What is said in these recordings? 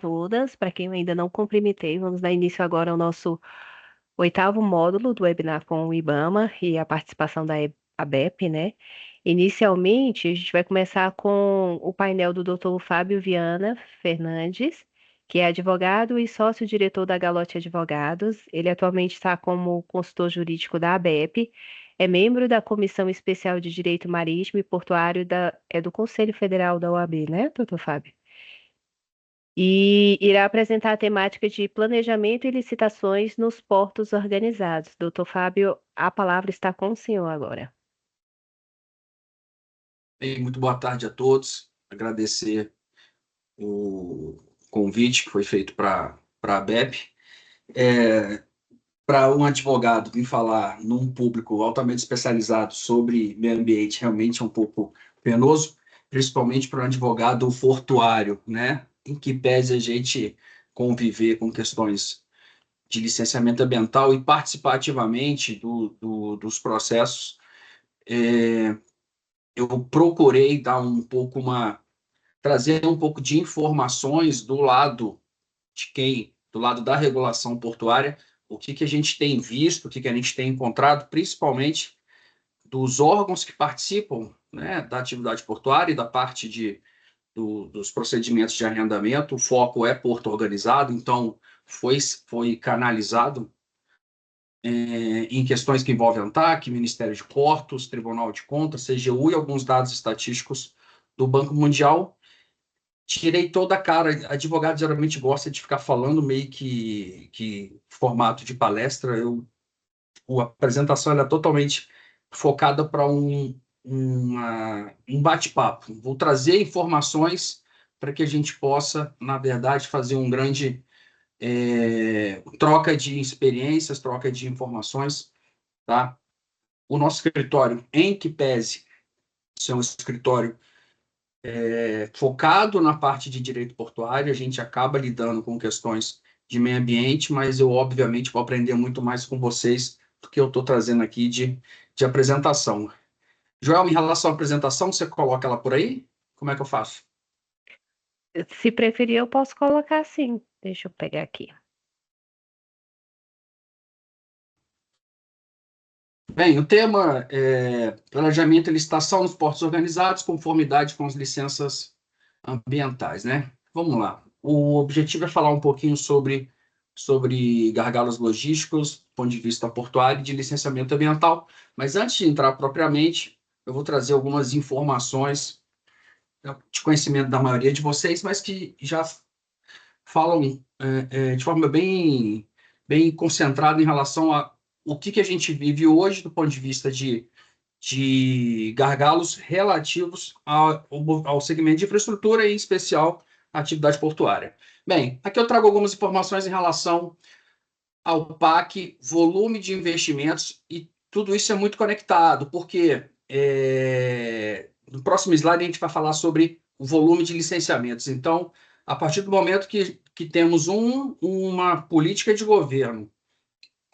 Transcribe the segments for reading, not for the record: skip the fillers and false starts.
todas. Para quem eu ainda não cumprimentei, vamos dar início agora ao nosso oitavo módulo do webinar com o IBAMA e a participação da ABEP, né? Inicialmente, a gente vai começar com o painel do Dr. Fábio Viana Fernandes, que é advogado e sócio-diretor da Galote Advogados. Ele atualmente está como consultor jurídico da ABEP, é membro da Comissão Especial de Direito Marítimo e Portuário do Conselho Federal da OAB, né, doutor Fábio? E irá apresentar a temática de planejamento e licitações nos portos organizados. Doutor Fábio, a palavra está com o senhor agora. Bem, muito boa tarde a todos. Agradecer o convite que foi feito para a ABEP. Para um advogado vir falar num público altamente especializado sobre meio ambiente realmente é um pouco penoso, principalmente para um advogado portuário, né? Em que pese a gente conviver com questões de licenciamento ambiental e participar ativamente dos processos. Eu procurei dar trazer um pouco de informações do lado do lado da regulação portuária, o que a gente tem visto, o que a gente tem encontrado, principalmente dos órgãos que participam, né, da atividade portuária e da parte dos procedimentos de arrendamento. O foco é porto organizado, então foi canalizado em questões que envolvem ANTAC, Ministério de Portos, Tribunal de Contas, CGU e alguns dados estatísticos do Banco Mundial. Tirei toda a cara. Advogado geralmente gosta de ficar falando meio que formato de palestra. A apresentação é totalmente focada para um bate-papo. Vou trazer informações para que a gente possa, na verdade, fazer um grande troca de experiências, troca de informações, tá? O nosso escritório, em que pese ser um escritório focado na parte de direito portuário, a gente acaba lidando com questões de meio ambiente, mas eu, obviamente, vou aprender muito mais com vocês do que eu estou trazendo aqui de apresentação. Joel, em relação à apresentação, você coloca ela por aí? Como é que eu faço? Se preferir, eu posso colocar sim. Deixa eu pegar aqui. Bem, o tema é planejamento e licitação nos portos organizados, conformidade com as licenças ambientais, né? Vamos lá. O objetivo é falar um pouquinho sobre gargalos logísticos, do ponto de vista portuário e de licenciamento ambiental. Mas antes de entrar propriamente, eu vou trazer algumas informações de conhecimento da maioria de vocês, mas que já falam de forma bem concentrada em relação a o que a gente vive hoje do ponto de vista de gargalos relativos ao segmento de infraestrutura e, em especial, à atividade portuária. Bem, aqui eu trago algumas informações em relação ao PAC, volume de investimentos, e tudo isso é muito conectado, porque no próximo slide a gente vai falar sobre o volume de licenciamentos. Então, a partir do momento que temos uma política de governo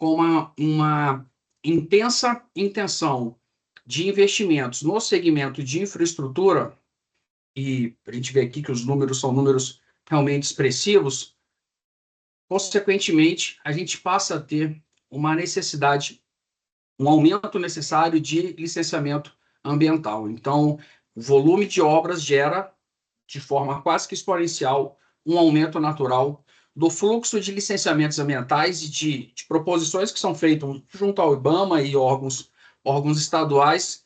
com uma intensa intenção de investimentos no segmento de infraestrutura, e a gente vê aqui que os números são números realmente expressivos, consequentemente, a gente passa a ter uma necessidade, um aumento necessário de licenciamento ambiental. Então, o volume de obras gera, de forma quase que exponencial, um aumento natural do fluxo de licenciamentos ambientais e de proposições que são feitas junto ao IBAMA e órgãos estaduais,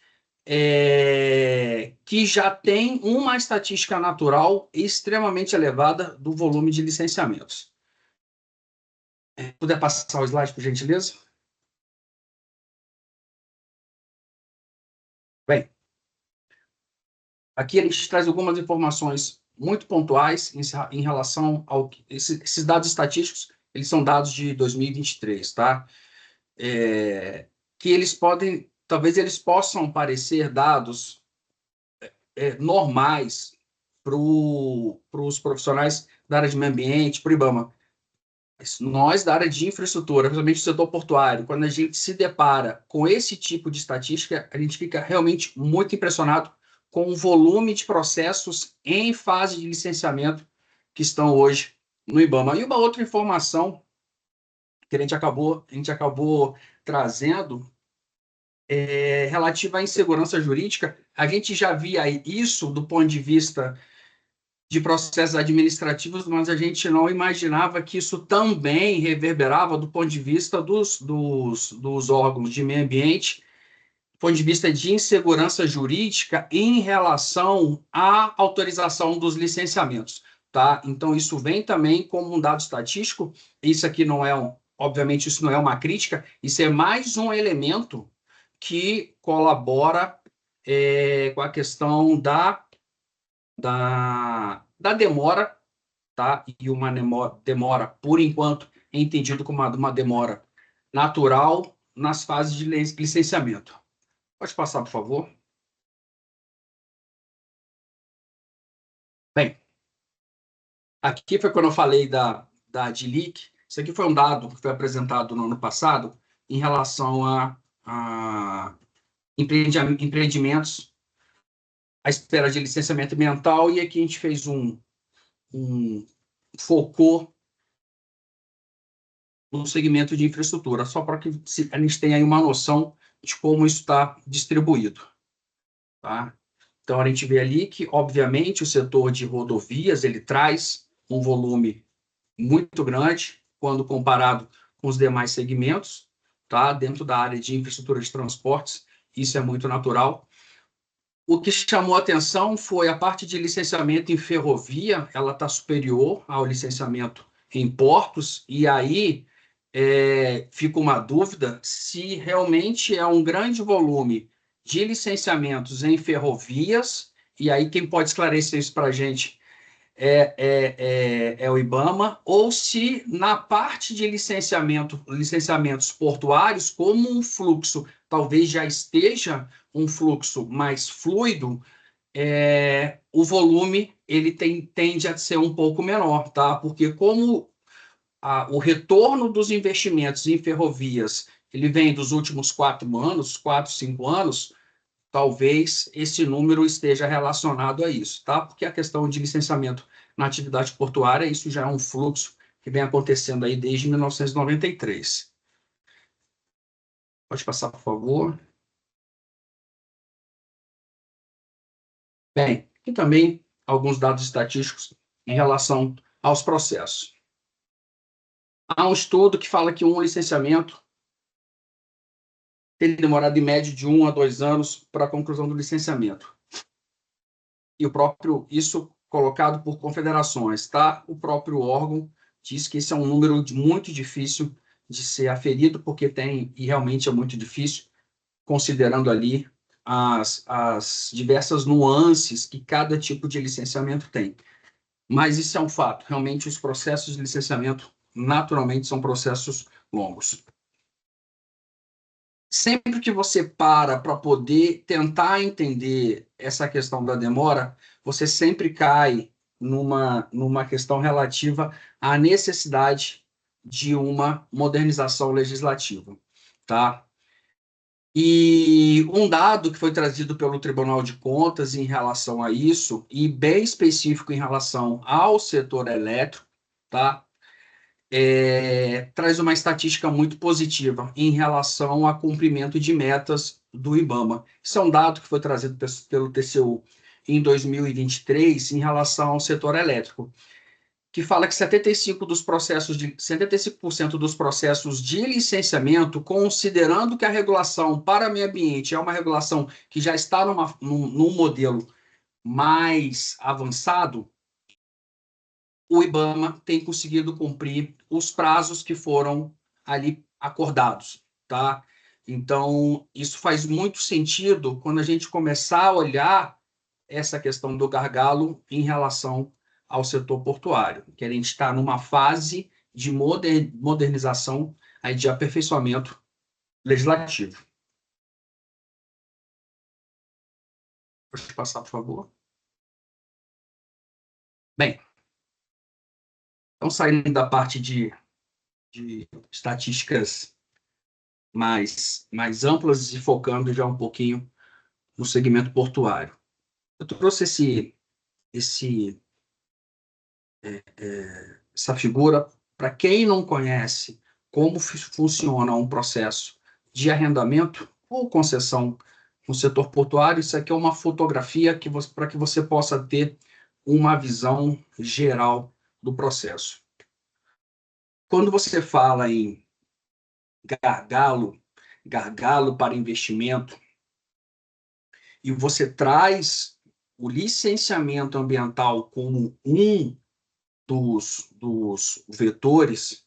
que já tem uma estatística natural extremamente elevada do volume de licenciamentos. Puder passar o slide, por gentileza? Bem, aqui a gente traz algumas informações muito pontuais em relação ao esses dados estatísticos. Eles são dados de 2023, tá? Que eles talvez eles possam parecer dados normais para os profissionais da área de meio ambiente, para o IBAMA. Nós, da área de infraestrutura, principalmente o setor portuário, quando a gente se depara com esse tipo de estatística, a gente fica realmente muito impressionado com o volume de processos em fase de licenciamento que estão hoje no IBAMA. E uma outra informação que a gente acabou trazendo relativa à insegurança jurídica. A gente já via isso do ponto de vista de processos administrativos, mas a gente não imaginava que isso também reverberava do ponto de vista dos órgãos de meio ambiente, do ponto de vista de insegurança jurídica em relação à autorização dos licenciamentos. Tá? Então, isso vem também como um dado estatístico. Isso aqui não é, obviamente, isso não é uma crítica, isso é mais um elemento que colabora com a questão da demora, tá? E uma demora, por enquanto, é entendido como uma demora natural nas fases de licenciamento. Pode passar, por favor. Bem, aqui foi quando eu falei da DILIC. Isso aqui foi um dado que foi apresentado no ano passado em relação a empreendimentos à espera de licenciamento ambiental, e aqui a gente fez focou no segmento de infraestrutura, só para que a gente tenha aí uma noção de como isso está distribuído. Tá? Então, a gente vê ali que, obviamente, o setor de rodovias ele traz um volume muito grande quando comparado com os demais segmentos, tá? Dentro da área de infraestrutura de transportes, isso é muito natural. O que chamou a atenção foi a parte de licenciamento em ferrovia, ela está superior ao licenciamento em portos, e aí fica uma dúvida se realmente é um grande volume de licenciamentos em ferrovias, e aí quem pode esclarecer isso para a gente é o IBAMA, ou se na parte de licenciamentos portuários, como um fluxo talvez já esteja um fluxo mais fluido, o volume ele tende a ser um pouco menor, tá? Porque como o retorno dos investimentos em ferrovias ele vem dos últimos 4 anos, 4, 5 anos, talvez esse número esteja relacionado a isso, tá? Porque a questão de licenciamento na atividade portuária, isso já é um fluxo que vem acontecendo aí desde 1993. Pode passar, por favor. Bem, e também alguns dados estatísticos em relação aos processos. Há um estudo que fala que um licenciamento tem demorado em média de 1 a 2 anos para a conclusão do licenciamento. E isso colocado por confederações, tá? O próprio órgão diz que esse é um número muito difícil de ser aferido, porque e realmente é muito difícil, considerando ali as diversas nuances que cada tipo de licenciamento tem. Mas isso é um fato, realmente os processos de licenciamento, naturalmente, são processos longos. Sempre que você para poder tentar entender essa questão da demora, você sempre cai numa questão relativa à necessidade de uma modernização legislativa, tá? E um dado que foi trazido pelo Tribunal de Contas em relação a isso, e bem específico em relação ao setor elétrico, tá? Traz uma estatística muito positiva em relação ao cumprimento de metas do IBAMA. Isso é um dado que foi trazido pelo TCU em 2023 em relação ao setor elétrico, que fala que 75% dos processos de licenciamento, considerando que a regulação para meio ambiente é uma regulação que já está num modelo mais avançado, o IBAMA tem conseguido cumprir os prazos que foram ali acordados, tá? Então, isso faz muito sentido quando a gente começar a olhar essa questão do gargalo em relação ao setor portuário, que a gente está numa fase de modernização, aí de aperfeiçoamento legislativo. Pode passar, por favor. Bem, então saindo da parte de estatísticas mais amplas e focando já um pouquinho no segmento portuário. Eu trouxe essa figura, para quem não conhece como funciona um processo de arrendamento ou concessão no setor portuário, isso aqui é uma fotografia para que você possa ter uma visão geral do processo. Quando você fala em gargalo, gargalo para investimento, e você traz o licenciamento ambiental como um dos vetores,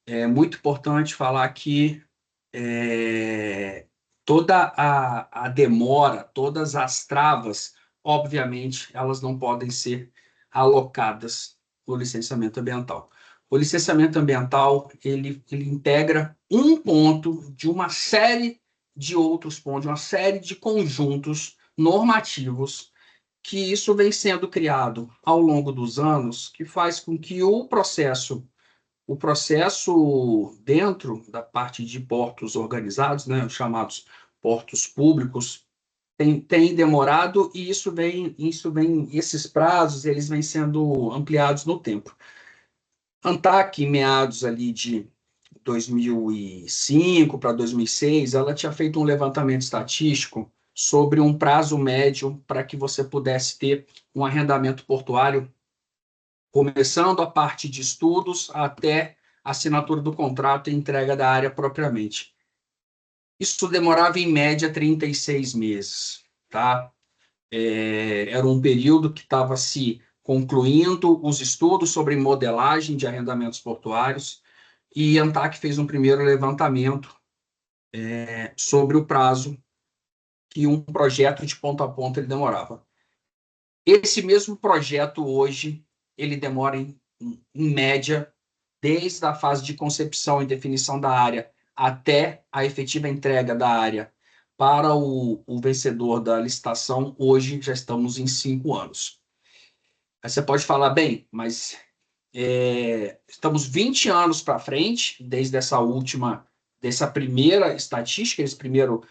é muito importante falar que toda a demora, todas as travas, obviamente, elas não podem ser alocadas no licenciamento ambiental. O licenciamento ambiental, ele integra um ponto de uma série de outros pontos, de uma série de conjuntos normativos, que isso vem sendo criado ao longo dos anos, que faz com que o processo dentro da parte de portos organizados, né, os chamados portos públicos, tem demorado, e esses prazos eles vêm sendo ampliados no tempo. ANTAC, em meados ali de 2005 para 2006, ela tinha feito um levantamento estatístico sobre um prazo médio para que você pudesse ter um arrendamento portuário, começando a parte de estudos até a assinatura do contrato e entrega da área propriamente. Isso demorava, em média, 36 meses, tá? Era um período que estava se concluindo os estudos sobre modelagem de arrendamentos portuários, e a ANTAC fez um primeiro levantamento sobre o prazo que um projeto de ponta a ponta ele demorava. Esse mesmo projeto hoje, ele demora em média, desde a fase de concepção e definição da área até a efetiva entrega da área para o vencedor da licitação, hoje já estamos em 5 anos. Aí você pode falar, bem, mas estamos 20 anos para frente, desde dessa primeira estatística, esse primeiro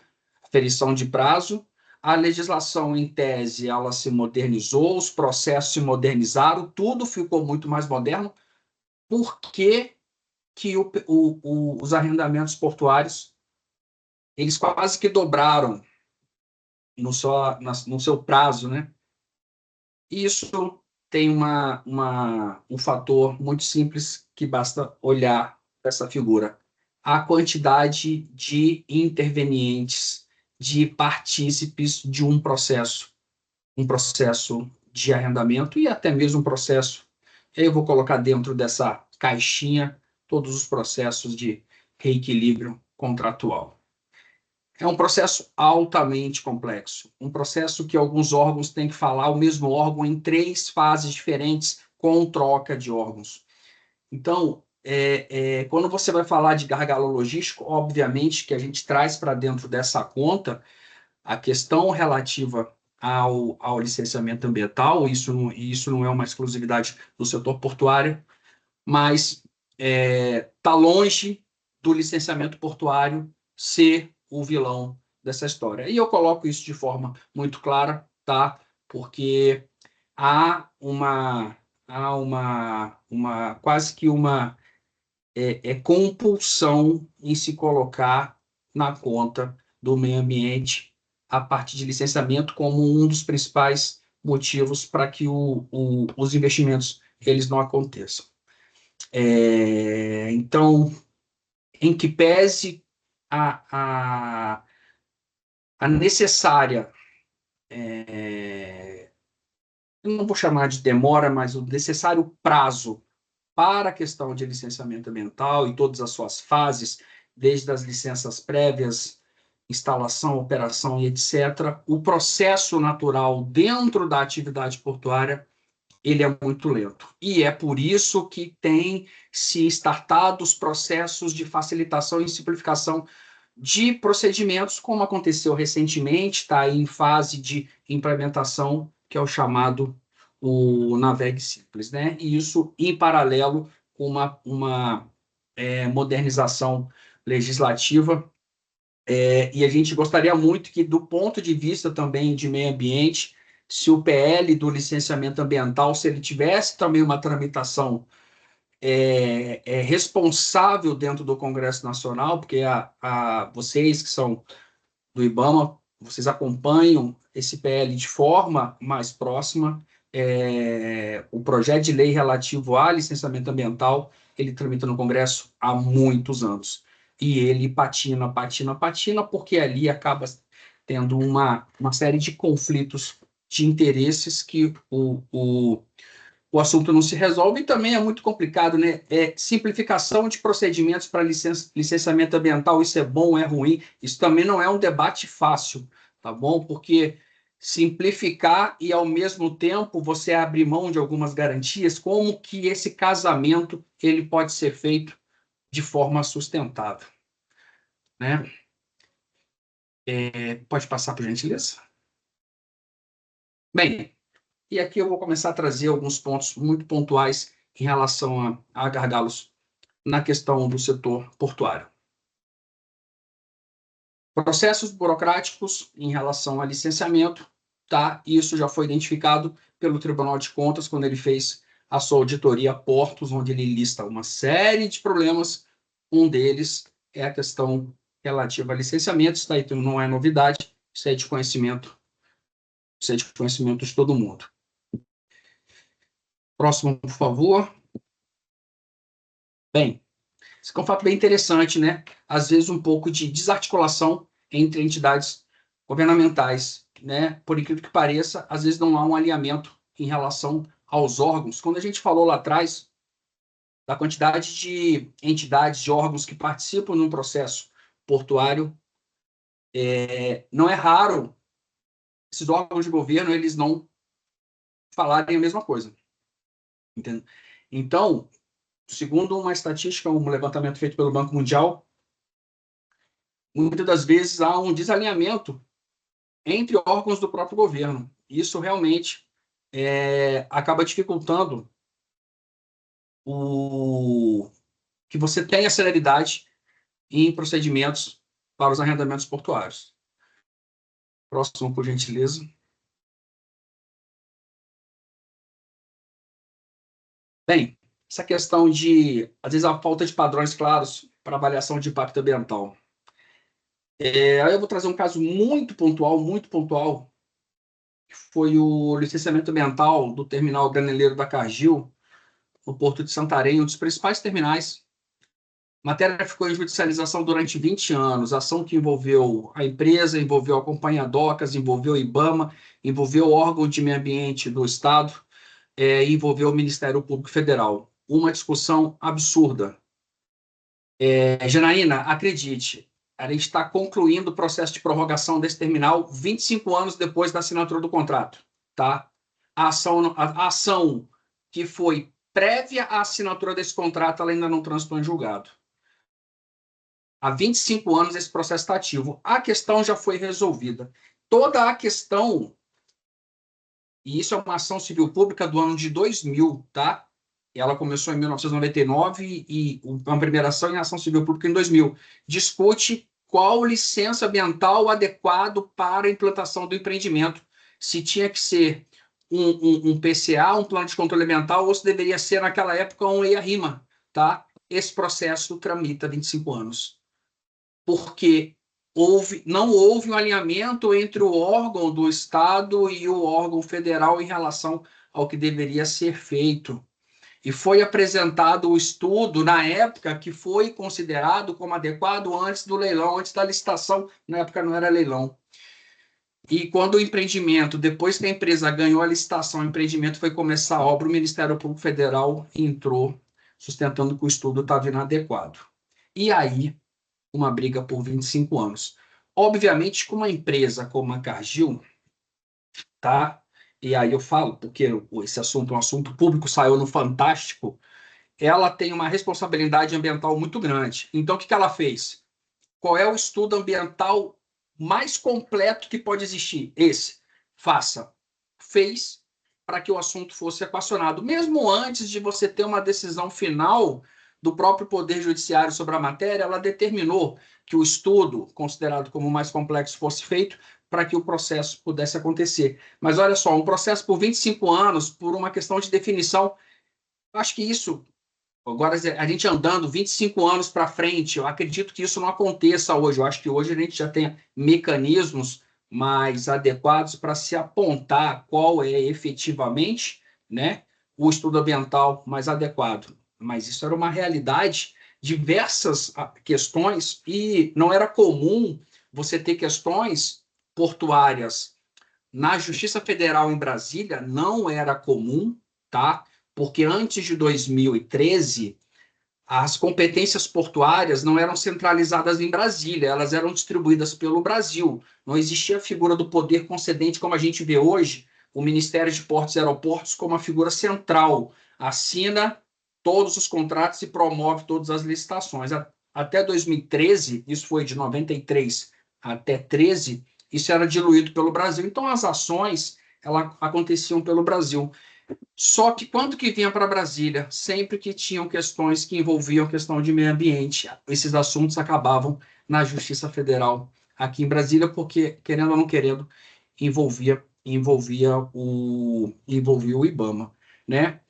aferição de prazo. A legislação, em tese, ela se modernizou, os processos se modernizaram, tudo ficou muito mais moderno. Por que os arrendamentos portuários eles quase que dobraram no seu prazo, né? Isso tem um fator muito simples que basta olhar essa figura: a quantidade de intervenientes, de partícipes de um processo de arrendamento, e até mesmo um processo, eu vou colocar dentro dessa caixinha todos os processos de reequilíbrio contratual. É um processo altamente complexo, um processo que alguns órgãos têm que falar o mesmo órgão em 3 fases diferentes, com troca de órgãos. Então, quando você vai falar de gargalo logístico, obviamente que a gente traz para dentro dessa conta a questão relativa ao licenciamento ambiental. Isso não é uma exclusividade do setor portuário, mas está longe do licenciamento portuário ser o vilão dessa história. E eu coloco isso de forma muito clara, tá? Porque há quase que uma compulsão em se colocar na conta do meio ambiente a partir de licenciamento como um dos principais motivos para que os investimentos eles não aconteçam. Então, em que pese a necessária, eu não vou chamar de demora, mas o necessário prazo para a questão de licenciamento ambiental e todas as suas fases, desde as licenças prévias, instalação, operação e etc., o processo natural dentro da atividade portuária ele é muito lento. E é por isso que tem se startado os processos de facilitação e simplificação de procedimentos, como aconteceu recentemente, está em fase de implementação, que é o chamado o Navegue Simples, né? E isso em paralelo com uma modernização legislativa. E a gente gostaria muito que, do ponto de vista também de meio ambiente, se o PL do licenciamento ambiental, se ele tivesse também uma tramitação é responsável dentro do Congresso Nacional, porque vocês que são do IBAMA, vocês acompanham esse PL de forma mais próxima. O projeto de lei relativo a licenciamento ambiental, ele tramita no Congresso há muitos anos. E ele patina, porque ali acaba tendo uma série de conflitos de interesses que o assunto não se resolve, e também é muito complicado, né? Simplificação de procedimentos para licenciamento ambiental, isso é bom, é ruim? Isso também não é um debate fácil, tá bom? Porque simplificar e, ao mesmo tempo, você abrir mão de algumas garantias, como que esse casamento ele pode ser feito de forma sustentável, né? Pode passar, por gentileza? Bem, e aqui eu vou começar a trazer alguns pontos muito pontuais em relação a gargalos na questão do setor portuário. Processos burocráticos em relação a licenciamento, tá? Isso já foi identificado pelo Tribunal de Contas quando ele fez a sua auditoria a portos, onde ele lista uma série de problemas. Um deles é a questão relativa a licenciamentos, tá? Então não é novidade, isso é de conhecimento de todo mundo. Próximo, por favor. Bem, isso é um fato bem interessante, né? Às vezes um pouco de desarticulação entre entidades governamentais, né? Por incrível que pareça, às vezes não há um alinhamento em relação aos órgãos. Quando a gente falou lá atrás da quantidade de entidades, de órgãos que participam num processo portuário, não é raro esses órgãos de governo eles não falarem a mesma coisa, entende? Então, segundo uma estatística, um levantamento feito pelo Banco Mundial, muitas das vezes há um desalinhamento entre órgãos do próprio governo. Isso realmente acaba dificultando que você tenha celeridade em procedimentos para os arrendamentos portuários. Próximo, por gentileza. Bem, essa questão de, às vezes, a falta de padrões claros para avaliação de impacto ambiental. Aí eu vou trazer um caso muito pontual, que foi o licenciamento ambiental do terminal graneleiro da Cargill, no Porto de Santarém, um dos principais terminais. A matéria ficou em judicialização durante 20 anos, ação que envolveu a empresa, envolveu a Companhia Docas, envolveu o IBAMA, envolveu o órgão de meio ambiente do Estado, envolveu o Ministério Público Federal. Uma discussão absurda. Janaína, acredite, a gente está concluindo o processo de prorrogação desse terminal 25 anos depois da assinatura do contrato, tá? A ação que foi prévia à assinatura desse contrato, ela ainda não transitou em julgado. Há 25 anos esse processo está ativo. A questão já foi resolvida. Toda a questão, e isso é uma ação civil pública do ano de 2000, tá? Ela começou em 1999 e uma primeira ação em ação civil pública em 2000. Discute qual licença ambiental adequado para a implantação do empreendimento. Se tinha que ser um PCA, um plano de controle ambiental, ou se deveria ser, naquela época, um EIA-RIMA, tá? Esse processo tramita 25 anos. Porque não houve um alinhamento entre o órgão do Estado e o órgão federal em relação ao que deveria ser feito. E foi apresentado o estudo, na época, que foi considerado como adequado antes do leilão, antes da licitação, na época não era leilão. E quando o empreendimento, depois que a empresa ganhou a licitação, o empreendimento foi começar a obra, o Ministério Público Federal entrou, sustentando que o estudo estava inadequado. E aí, uma briga por 25 anos. Obviamente, com uma empresa como a Cargill, tá? E aí eu falo, porque esse assunto é um assunto público, saiu no Fantástico, ela tem uma responsabilidade ambiental muito grande. Então, o que ela fez? Qual é o estudo ambiental mais completo que pode existir? Esse. Faça. Fez para que o assunto fosse equacionado. Mesmo antes de você ter uma decisão final do próprio Poder Judiciário sobre a matéria, ela determinou que o estudo, considerado como mais complexo, fosse feito para que o processo pudesse acontecer. Mas olha só, um processo por 25 anos, por uma questão de definição, acho que isso Agora, a gente andando 25 anos para frente, eu acredito que isso não aconteça hoje. Eu acho que hoje a gente já tem mecanismos mais adequados para se apontar qual é efetivamente, né, o estudo ambiental mais adequado. Mas isso era uma realidade, diversas questões, e não era comum você ter questões portuárias na Justiça Federal em Brasília, não era comum, tá? Porque antes de 2013, as competências portuárias não eram centralizadas em Brasília, elas eram distribuídas pelo Brasil. Não existia a figura do poder concedente como a gente vê hoje, o Ministério de Portos e Aeroportos como a figura central, assina todos os contratos e promove todas as licitações. Até 2013, isso foi de 93 até 13, isso era diluído pelo Brasil. Então, as ações elas aconteciam pelo Brasil. Só que quando que vinha para Brasília, sempre que tinham questões que envolviam questão de meio ambiente, esses assuntos acabavam na Justiça Federal aqui em Brasília, porque, querendo ou não querendo, envolvia o IBAMA, né?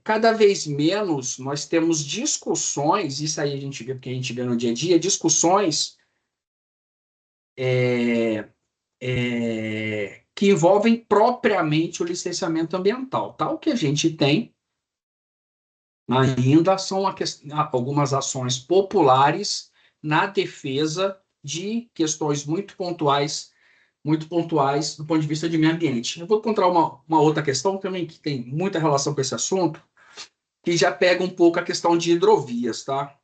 Cada vez menos nós temos discussões, isso aí a gente vê, porque a gente vê no dia a dia, discussões que envolvem propriamente o licenciamento ambiental. Tá? O que a gente tem ainda são algumas ações populares na defesa de questões muito pontuais do ponto de vista de meio ambiente. Eu vou encontrar uma outra questão também que tem muita relação com esse assunto, que já pega um pouco a questão de hidrovias, tá?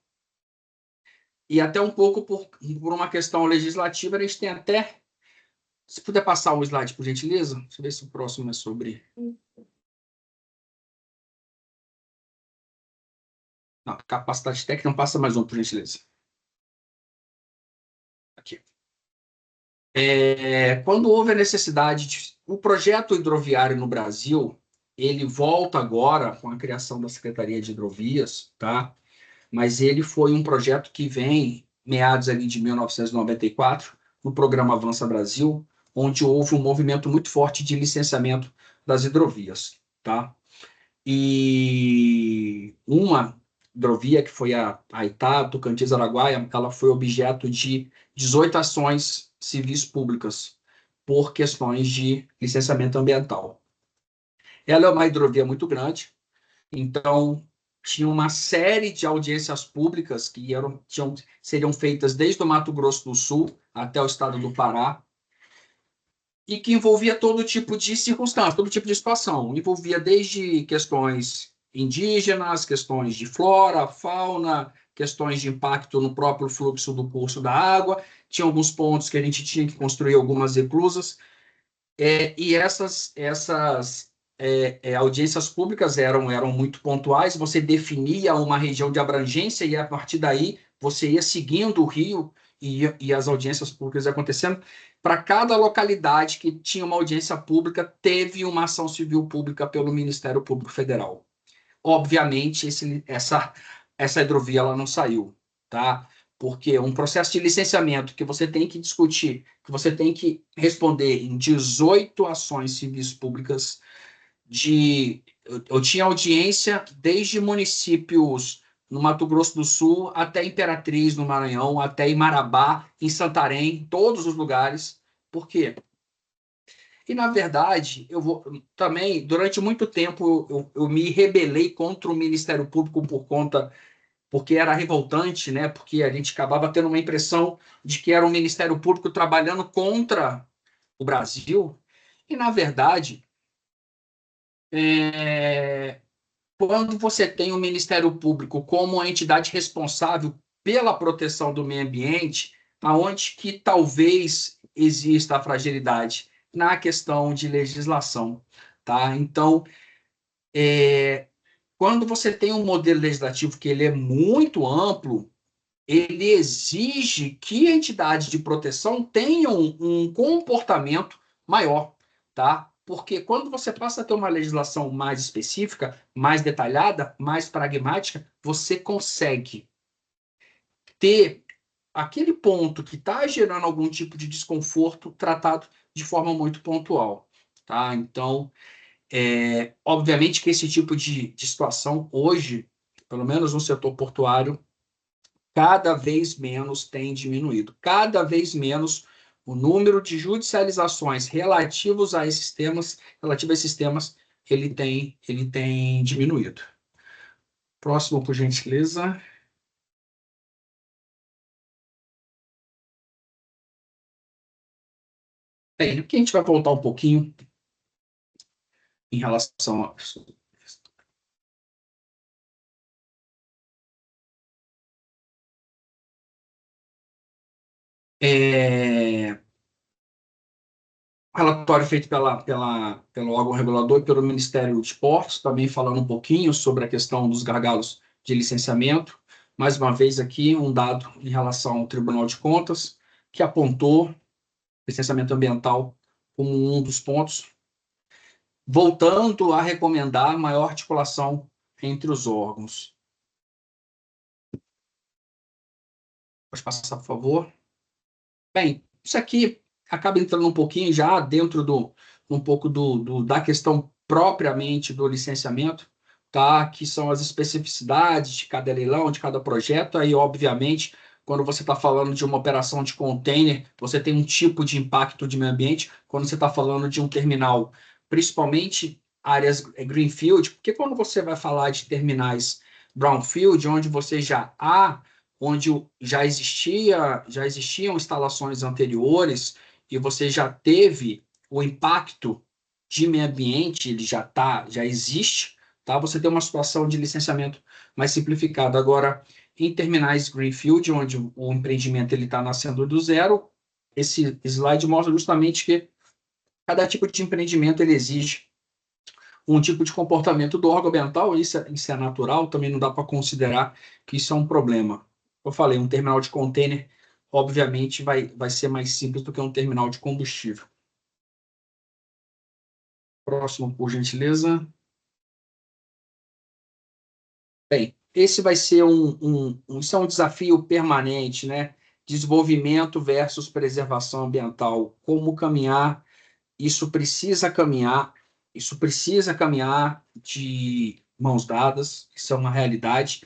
E até um pouco por uma questão legislativa, a gente tem até. Se puder passar o slide, por gentileza, deixa eu ver se o próximo é sobre. Não, capacidade técnica, não passa mais um, por gentileza. Aqui. Quando houve a necessidade o projeto hidroviário no Brasil, ele volta agora com a criação da Secretaria de Hidrovias, tá? Mas ele foi um projeto que vem meados ali de 1994, no programa Avança Brasil, onde houve um movimento muito forte de licenciamento das hidrovias, tá? E uma hidrovia, que foi a Itá, Tocantins, Araguaia, ela foi objeto de 18 ações civis públicas por questões de licenciamento ambiental. Ela é uma hidrovia muito grande, então tinha uma série de audiências públicas que seriam feitas desde o Mato Grosso do Sul até o estado do Pará, e que envolvia todo tipo de circunstância, todo tipo de situação. Envolvia desde questões indígenas, questões de flora, fauna, questões de impacto no próprio fluxo do curso da água. Tinha alguns pontos que a gente tinha que construir algumas reclusas. E essas audiências públicas eram muito pontuais. Você definia uma região de abrangência e, a partir daí, você ia seguindo o rio e as audiências públicas acontecendo. Para cada localidade que tinha uma audiência pública, teve uma ação civil pública pelo Ministério Público Federal. Obviamente, essa hidrovia ela não saiu, tá? Porque um processo de licenciamento que você tem que discutir, que você tem que responder em 18 ações civis públicas eu tinha audiência desde municípios no Mato Grosso do Sul até Imperatriz, no Maranhão, até em Marabá, em Santarém, todos os lugares. Por quê? E, na verdade, também, durante muito tempo, eu me rebelei contra o Ministério Público porque era revoltante, né? Porque a gente acabava tendo uma impressão de que era um Ministério Público trabalhando contra o Brasil. E, na verdade, quando você tem o Ministério Público como a entidade responsável pela proteção do meio ambiente, aonde que talvez exista a fragilidade na questão de legislação, tá? Então, quando você tem um modelo legislativo que ele é muito amplo, ele exige que a entidade de proteção tenha um comportamento maior, tá? Porque quando você passa a ter uma legislação mais específica, mais detalhada, mais pragmática, você consegue ter aquele ponto que está gerando algum tipo de desconforto tratado de forma muito pontual, tá? Então, Obviamente que esse tipo de situação hoje, pelo menos no setor portuário, cada vez menos tem diminuído. Cada vez menos o número de judicializações relativo a esses temas, ele tem diminuído. Próximo, por gentileza. Aqui a gente vai voltar um pouquinho em relação a... Relatório feito pelo órgão regulador e pelo Ministério de Portos, também falando um pouquinho sobre a questão dos gargalos de licenciamento. Mais uma vez aqui, um dado em relação ao Tribunal de Contas, que apontou licenciamento ambiental como um dos pontos, voltando a recomendar maior articulação entre os órgãos. Pode passar, por favor. Bem, isso aqui acaba entrando um pouquinho já dentro um pouco da questão propriamente do licenciamento, tá? Que são as especificidades de cada leilão, de cada projeto. Aí, obviamente, quando você está falando de uma operação de container, você tem um tipo de impacto de meio ambiente. Quando você está falando de um terminal, principalmente áreas greenfield, porque quando você vai falar de terminais brownfield, onde já existiam instalações anteriores e você já teve o impacto de meio ambiente, ele já existe, tá? Você tem uma situação de licenciamento mais simplificada. Agora, em terminais greenfield, onde o empreendimento ele está nascendo do zero, esse slide mostra justamente que cada tipo de empreendimento ele exige um tipo de comportamento do órgão ambiental, isso é natural, também não dá para considerar que isso é um problema. Eu falei, um terminal de container, obviamente, vai ser mais simples do que um terminal de combustível. Próximo, por gentileza. Bem, esse vai ser isso é um desafio permanente, né? Desenvolvimento versus preservação ambiental. Como caminhar? Isso precisa caminhar, isso precisa caminhar de mãos dadas, isso é uma realidade.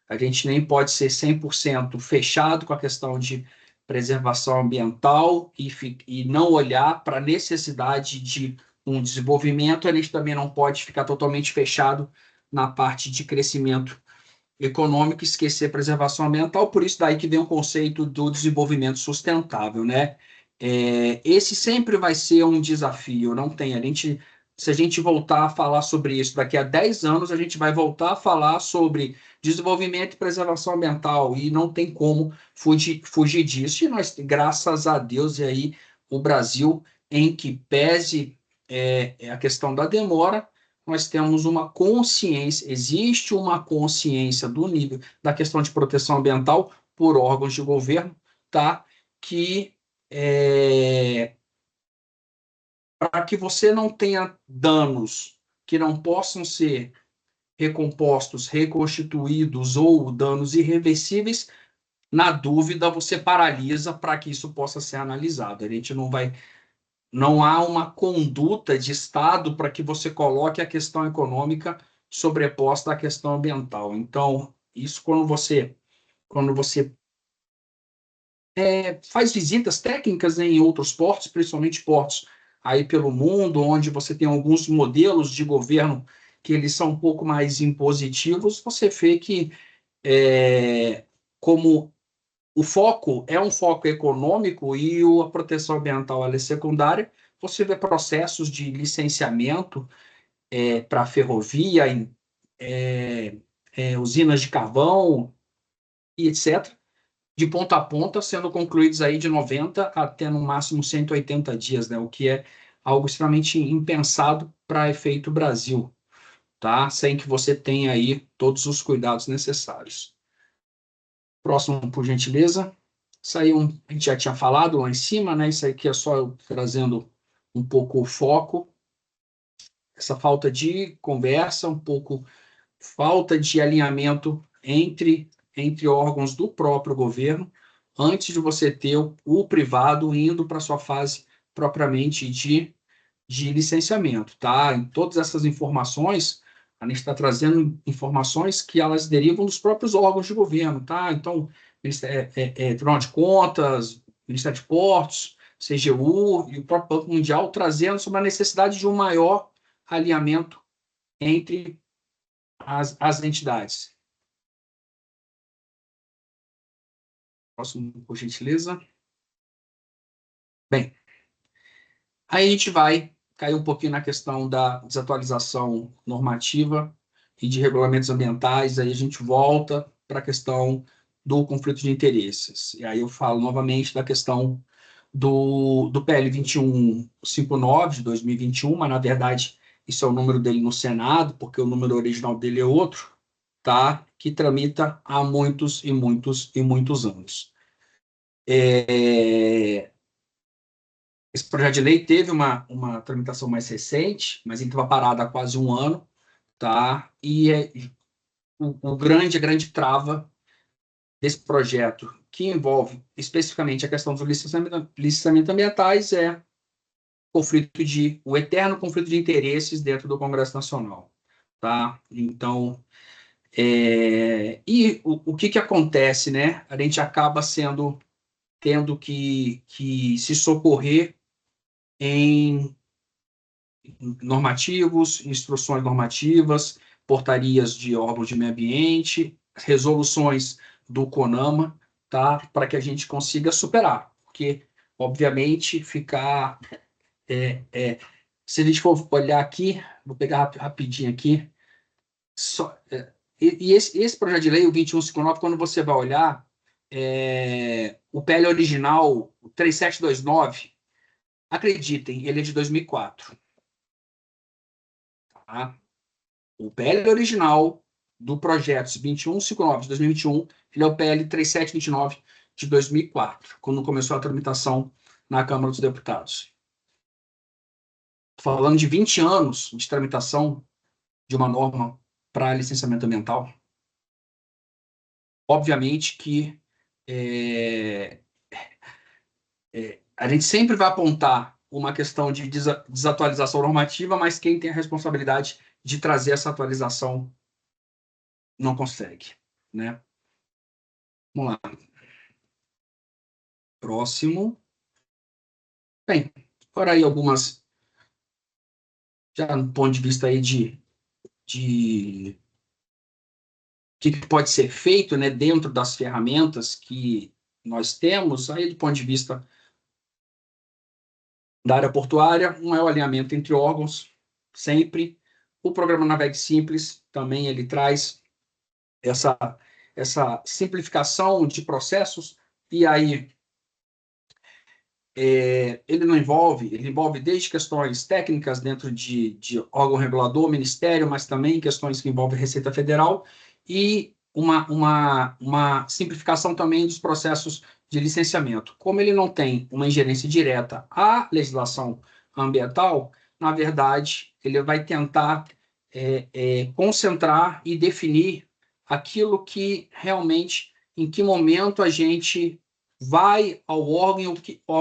A gente nem pode ser 100% fechado com a questão de preservação ambiental e não olhar para a necessidade de um desenvolvimento. A gente também não pode ficar totalmente fechado na parte de crescimento econômico e esquecer a preservação ambiental. Por isso daí que vem o conceito do desenvolvimento sustentável, né? Esse sempre vai ser um desafio, não tem. Se a gente voltar a falar sobre isso daqui a 10 anos, a gente vai voltar a falar sobre desenvolvimento e preservação ambiental, e não tem como fugir disso. E nós, graças a Deus, e aí o Brasil, em que pese a questão da demora, nós temos uma consciência, existe uma consciência do nível da questão de proteção ambiental por órgãos de governo, tá? Que para que você não tenha danos que não possam ser recompostos, reconstituídos ou danos irreversíveis, na dúvida você paralisa para que isso possa ser analisado. A gente não há uma conduta de Estado para que você coloque a questão econômica sobreposta à questão ambiental. Então, isso quando você faz visitas técnicas em outros portos, principalmente portos aí pelo mundo, onde você tem alguns modelos de governo que eles são um pouco mais impositivos, você vê que como o foco é um foco econômico e a proteção ambiental ela é secundária, você vê processos de licenciamento para ferrovia, usinas de carvão e etc., de ponta a ponta, sendo concluídos aí de 90 até no máximo 180 dias, né? O que é algo extremamente impensado para efeito Brasil, tá? Sem que você tenha aí todos os cuidados necessários. Próximo, por gentileza. Isso aí a gente já tinha falado lá em cima, né? Isso aqui é só eu trazendo um pouco o foco. Essa falta de conversa, um pouco falta de alinhamento entre órgãos do próprio governo, antes de você ter o privado indo para a sua fase propriamente de licenciamento, tá? Em todas essas informações, a gente está trazendo informações que elas derivam dos próprios órgãos de governo, tá? Então, Tribunal de Contas, Ministério de Portos, CGU e o próprio Banco Mundial trazendo sobre a necessidade de um maior alinhamento entre as entidades. Próximo, por gentileza. Bem, aí a gente vai cair um pouquinho na questão da desatualização normativa e de regulamentos ambientais, aí a gente volta para a questão do conflito de interesses. E aí eu falo novamente da questão do PL 2159 de 2021, mas na verdade isso é o número dele no Senado, porque o número original dele é outro, tá? Que tramita há muitos e muitos e muitos anos. Esse projeto de lei teve uma tramitação mais recente, mas ele estava parado há quase um ano, tá? E a grande trava desse projeto, que envolve especificamente a questão dos licenciamentos ambientais, é o eterno conflito de interesses dentro do Congresso Nacional, tá? Então, o que acontece, né? A gente acaba tendo que se socorrer em normativos, instruções normativas, portarias de órgãos de meio ambiente, resoluções do CONAMA, tá? Para que a gente consiga superar, porque, obviamente, se a gente for olhar aqui, vou pegar rapidinho aqui, esse projeto de lei, o 2159, quando você vai olhar, o PL original, o 3729, acreditem, ele é de 2004. Tá? O PL original do projeto 2159 de 2021, ele é o PL 3729 de 2004, quando começou a tramitação na Câmara dos Deputados. Falando de 20 anos de tramitação de uma norma para licenciamento ambiental, obviamente que a gente sempre vai apontar uma questão de desatualização normativa, mas quem tem a responsabilidade de trazer essa atualização não consegue, né? Vamos lá. Próximo. Bem, agora aí algumas, já no ponto de vista aí de o que pode ser feito, né, dentro das ferramentas que nós temos, aí do ponto de vista da área portuária, um maior alinhamento entre órgãos, sempre. O programa Navegue Simples também ele traz essa simplificação de processos, e aí ele envolve desde questões técnicas dentro de órgão regulador, ministério, mas também questões que envolvem Receita Federal, e uma simplificação também dos processos de licenciamento. Como ele não tem uma ingerência direta à legislação ambiental, na verdade, ele vai tentar concentrar e definir aquilo que realmente, em que momento a gente vai ao órgão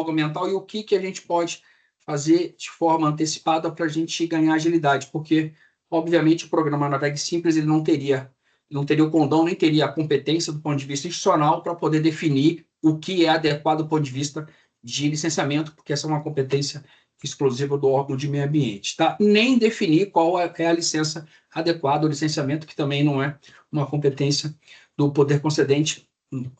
ambiental e o que a gente pode fazer de forma antecipada para a gente ganhar agilidade, porque, obviamente, o programa Navegue Simples ele não teria o condão, nem teria a competência do ponto de vista institucional para poder definir o que é adequado do ponto de vista de licenciamento, porque essa é uma competência exclusiva do órgão de meio ambiente, tá? Nem definir qual é a licença adequada, o licenciamento, que também não é uma competência do poder concedente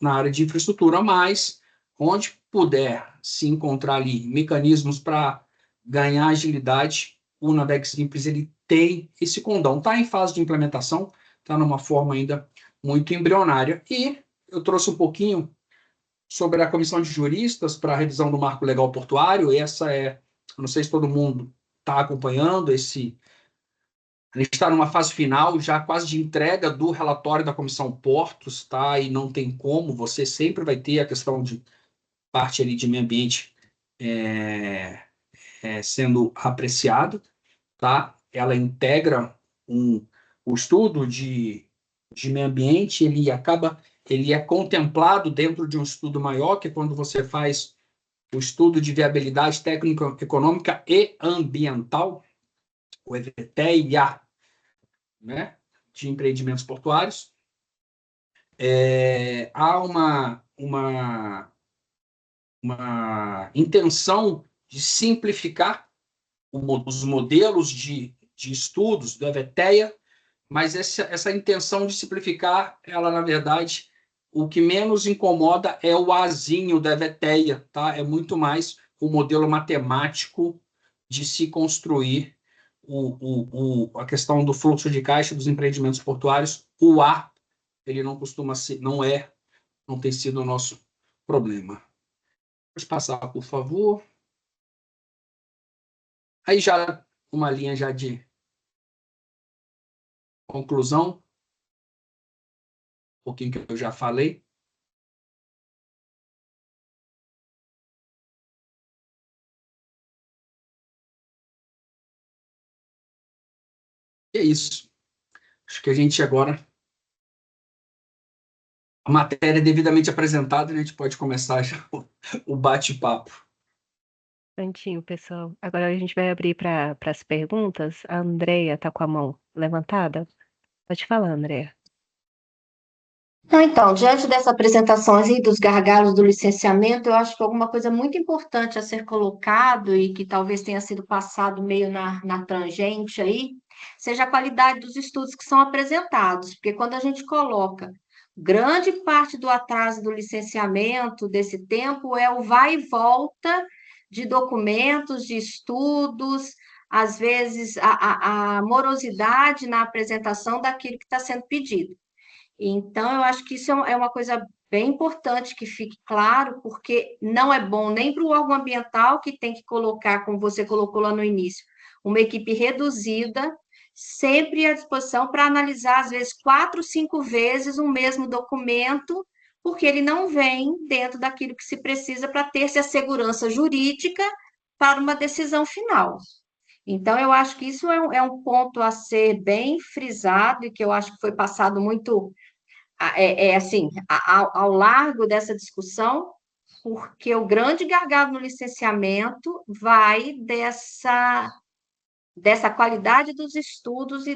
na área de infraestrutura, mas onde puder se encontrar ali mecanismos para ganhar agilidade, o Navegue Simples ele tem esse condão. Está em fase de implementação, está numa forma ainda muito embrionária. E eu trouxe um pouquinho sobre a comissão de juristas para a revisão do marco legal portuário. Não sei se todo mundo está acompanhando a gente está numa fase final, já quase de entrega do relatório da Comissão Portos, tá? E não tem como, você sempre vai ter a questão de parte ali de meio ambiente sendo apreciado, tá? Ela integra o estudo de meio ambiente, ele é contemplado dentro de um estudo maior, que é quando você faz o estudo de viabilidade técnica, econômica e ambiental, o EVTEA, né, de empreendimentos portuários. Há uma intenção de simplificar os modelos de estudos do EVTEA, mas essa intenção de simplificar, ela, na verdade, o que menos incomoda é o azinho da EVTEA, tá? É muito mais o modelo matemático de se construir a questão do fluxo de caixa dos empreendimentos portuários. O A, ele não costuma ser, não tem sido o nosso problema. Pode passar, por favor. Aí já uma linha já de conclusão, um pouquinho que eu já falei. E é isso. Acho que a gente agora, a matéria é devidamente apresentada, a gente pode começar já o bate-papo. Prontinho, pessoal. Agora a gente vai abrir para as perguntas. A Andrea está com a mão levantada. Pode falar, Andrea. Não, então, diante dessa apresentação aí dos gargalos do licenciamento, eu acho que alguma coisa muito importante a ser colocado e que talvez tenha sido passado meio na tangente aí, seja a qualidade dos estudos que são apresentados, porque quando a gente coloca grande parte do atraso do licenciamento desse tempo é o vai e volta de documentos, de estudos, às vezes a morosidade na apresentação daquilo que está sendo pedido. Então, eu acho que isso é uma coisa bem importante que fique claro, porque não é bom nem para o órgão ambiental, que tem que colocar, como você colocou lá no início, uma equipe reduzida, sempre à disposição para analisar, às vezes, 4, 5 vezes o mesmo documento, porque ele não vem dentro daquilo que se precisa para ter-se a segurança jurídica para uma decisão final. Então, eu acho que isso é um ponto a ser bem frisado e que eu acho que foi passado muito assim, ao largo dessa discussão, porque o grande gargalo no licenciamento vai dessa qualidade dos estudos e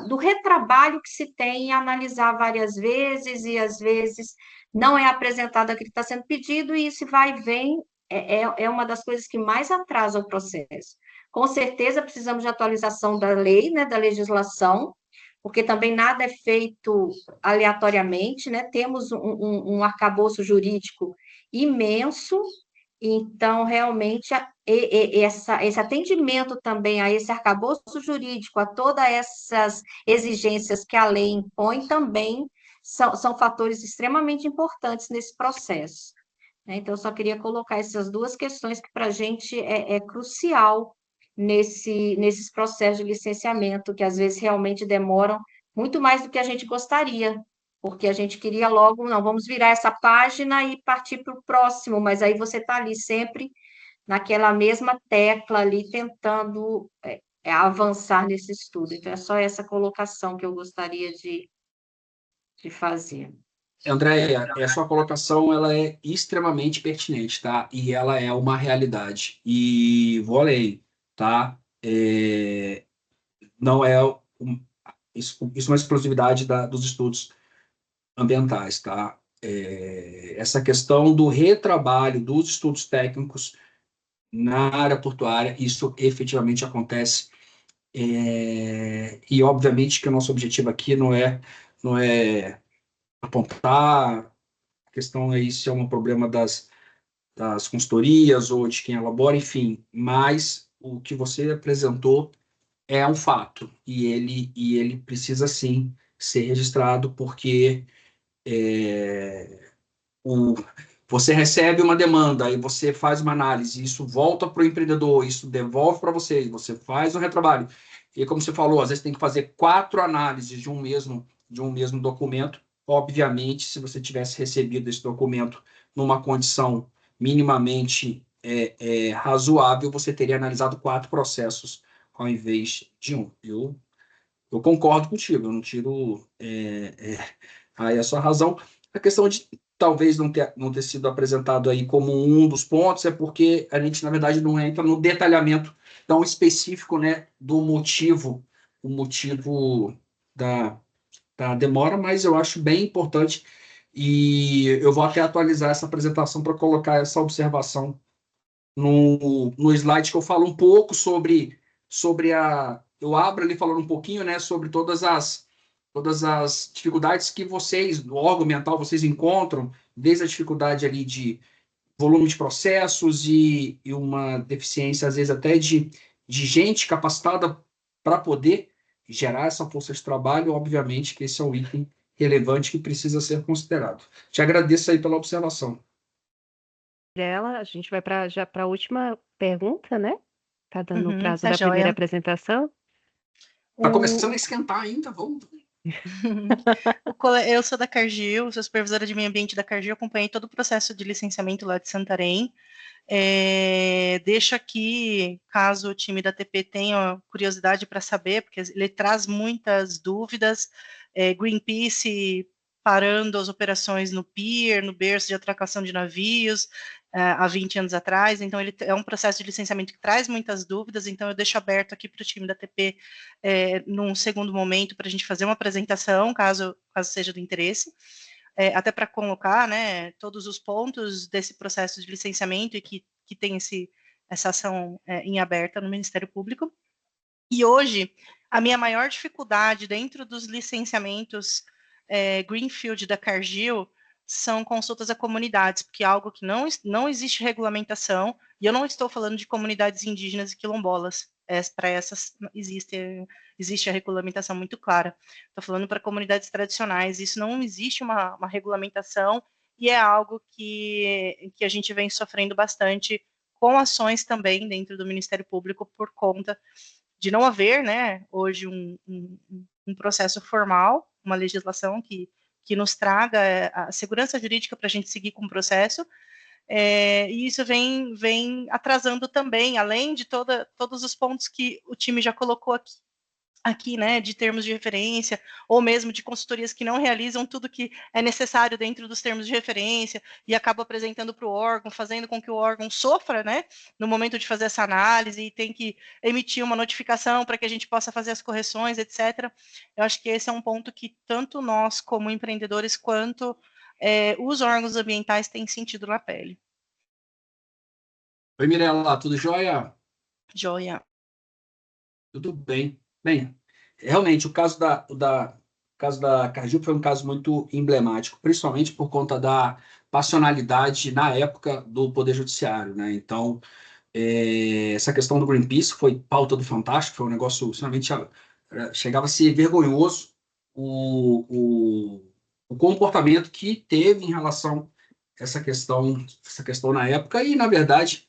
do retrabalho que se tem em analisar várias vezes, e às vezes não é apresentado aquilo que está sendo pedido, e isso vai e vem, é uma das coisas que mais atrasa o processo. Com certeza precisamos de atualização da lei, né, da legislação, porque também nada é feito aleatoriamente, né? Temos um arcabouço jurídico imenso, então, realmente, esse atendimento também a esse arcabouço jurídico, a todas essas exigências que a lei impõe, também são fatores extremamente importantes nesse processo, né? Então, eu só queria colocar essas duas questões que para a gente é crucial nesses processos de licenciamento, que às vezes realmente demoram muito mais do que a gente gostaria, porque a gente queria logo, não, vamos virar essa página e partir para o próximo, mas aí você está ali sempre naquela mesma tecla ali, tentando avançar nesse estudo. Então, é só essa colocação que eu gostaria de fazer. Andréia, a sua colocação ela é extremamente pertinente, tá? E ela é uma realidade. E vou além, tá? Não é isso é uma exclusividade dos estudos ambientais, tá? Essa questão do retrabalho dos estudos técnicos na área portuária, isso efetivamente acontece. E obviamente que o nosso objetivo aqui não é apontar a questão aí se é um problema das consultorias ou de quem elabora, enfim, mas o que você apresentou é um fato e ele precisa sim ser registrado porque o, você recebe uma demanda, aí você faz uma análise, isso volta para o empreendedor, isso devolve para você, você faz um retrabalho. E como você falou, às vezes tem que fazer 4 análises de um mesmo documento. Obviamente, se você tivesse recebido esse documento numa condição minimamente razoável, você teria analisado 4 processos ao invés de um. Eu concordo contigo, eu não tiro aí a sua razão. A questão de talvez não ter sido apresentado aí como um dos pontos é porque a gente, na verdade, não entra no detalhamento tão específico, né, do motivo, o motivo da demora, mas eu acho bem importante e eu vou até atualizar essa apresentação para colocar essa observação no slide que eu falo um pouco sobre eu abro ali falando um pouquinho, né, sobre todas as dificuldades que vocês, no órgão mental, vocês encontram, desde a dificuldade ali de volume de processos e uma deficiência, às vezes, até de gente capacitada para poder gerar essa força de trabalho, obviamente que esse é um item relevante que precisa ser considerado. Te agradeço aí pela observação. A gente vai já para a última pergunta, né? Tá dando o prazo Tá da primeira joia. apresentação. Está começando a esquentar ainda, vamos. Eu sou da Cargill, sou supervisora de meio ambiente da Cargill, acompanhei todo o processo de licenciamento lá de Santarém. Deixo aqui, caso o time da TP tenha curiosidade para saber, porque ele traz muitas dúvidas, Greenpeace parando as operações no pier, no berço de atracação de navios, há 20 anos atrás, então ele é um processo de licenciamento que traz muitas dúvidas, então eu deixo aberto aqui para o time da TP num segundo momento para a gente fazer uma apresentação, caso seja do interesse. Até para colocar, né, todos os pontos desse processo de licenciamento e que tem essa ação em aberta no Ministério Público. E hoje, a minha maior dificuldade dentro dos licenciamentos Greenfield da Cargill são consultas a comunidades, porque é algo que não existe regulamentação, e eu não estou falando de comunidades indígenas e quilombolas, para essas existe a regulamentação muito clara. Estou falando para comunidades tradicionais, isso não existe uma regulamentação, e é algo que a gente vem sofrendo bastante com ações também dentro do Ministério Público por conta de não haver, né, hoje um processo formal, uma legislação que nos traga a segurança jurídica para a gente seguir com o processo, e isso vem atrasando também, além de todos os pontos que o time já colocou aqui, né, de termos de referência, ou mesmo de consultorias que não realizam tudo que é necessário dentro dos termos de referência, e acaba apresentando para o órgão, fazendo com que o órgão sofra, né, no momento de fazer essa análise, e tem que emitir uma notificação para que a gente possa fazer as correções, etc. Eu acho que esse é um ponto que tanto nós, como empreendedores, quanto os órgãos ambientais têm sentido na pele. Oi, Mirela, tudo jóia? Joia. Tudo bem. Bem, realmente, o caso da Cargill foi um caso muito emblemático, principalmente por conta da passionalidade na época do Poder Judiciário, né? Então, essa questão do Greenpeace foi pauta do Fantástico, foi um negócio extremamente... chegava a ser vergonhoso o comportamento que teve em relação a essa questão na época, e, na verdade,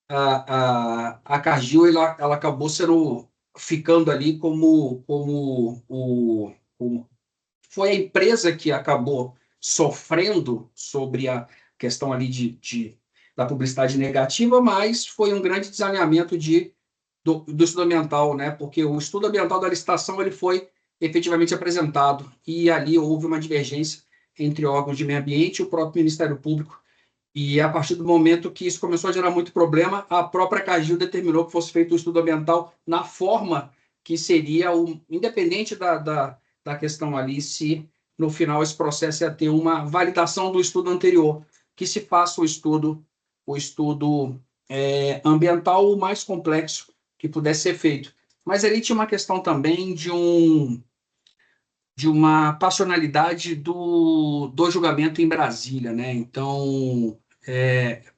a Cargill ela acabou ficando ali como foi a empresa que acabou sofrendo sobre a questão ali da publicidade negativa, mas foi um grande desalinhamento do estudo ambiental, né? Porque o estudo ambiental da licitação ele foi efetivamente apresentado e ali houve uma divergência entre órgãos de meio ambiente e o próprio Ministério Público. E a partir do momento que isso começou a gerar muito problema, a própria Cargill determinou que fosse feito o estudo ambiental na forma que seria, independente da questão ali, se no final esse processo ia ter uma validação do estudo anterior, que se faça o estudo ambiental o mais complexo que pudesse ser feito. Mas ali tinha uma questão também de uma passionalidade do julgamento em Brasília, né? Então,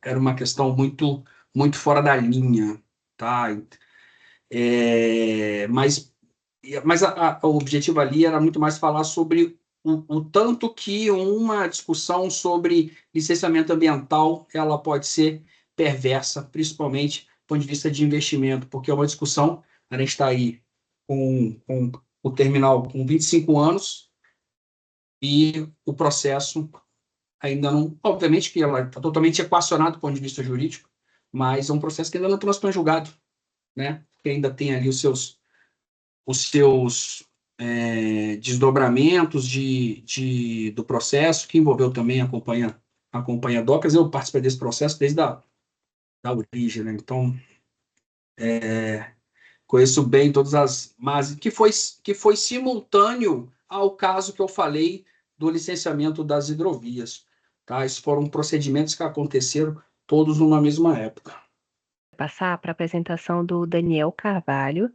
era uma questão muito, muito fora da linha, tá? Mas o objetivo ali era muito mais falar sobre o tanto que uma discussão sobre licenciamento ambiental ela pode ser perversa, principalmente do ponto de vista de investimento, porque é uma discussão, a gente está aí com o terminal com 25 anos e o processo ainda não... Obviamente que ela está totalmente equacionado do ponto de vista jurídico, mas é um processo que ainda não transitou em julgado, né? Que ainda tem ali os seus desdobramentos do processo, que envolveu também a Companhia Docas. Eu participei desse processo desde a da origem, né? Então, conheço bem todas mas que foi simultâneo ao caso que eu falei do licenciamento das hidrovias, tá? Esses foram procedimentos que aconteceram todos numa mesma época. Passar para a apresentação do Daniel Carvalho.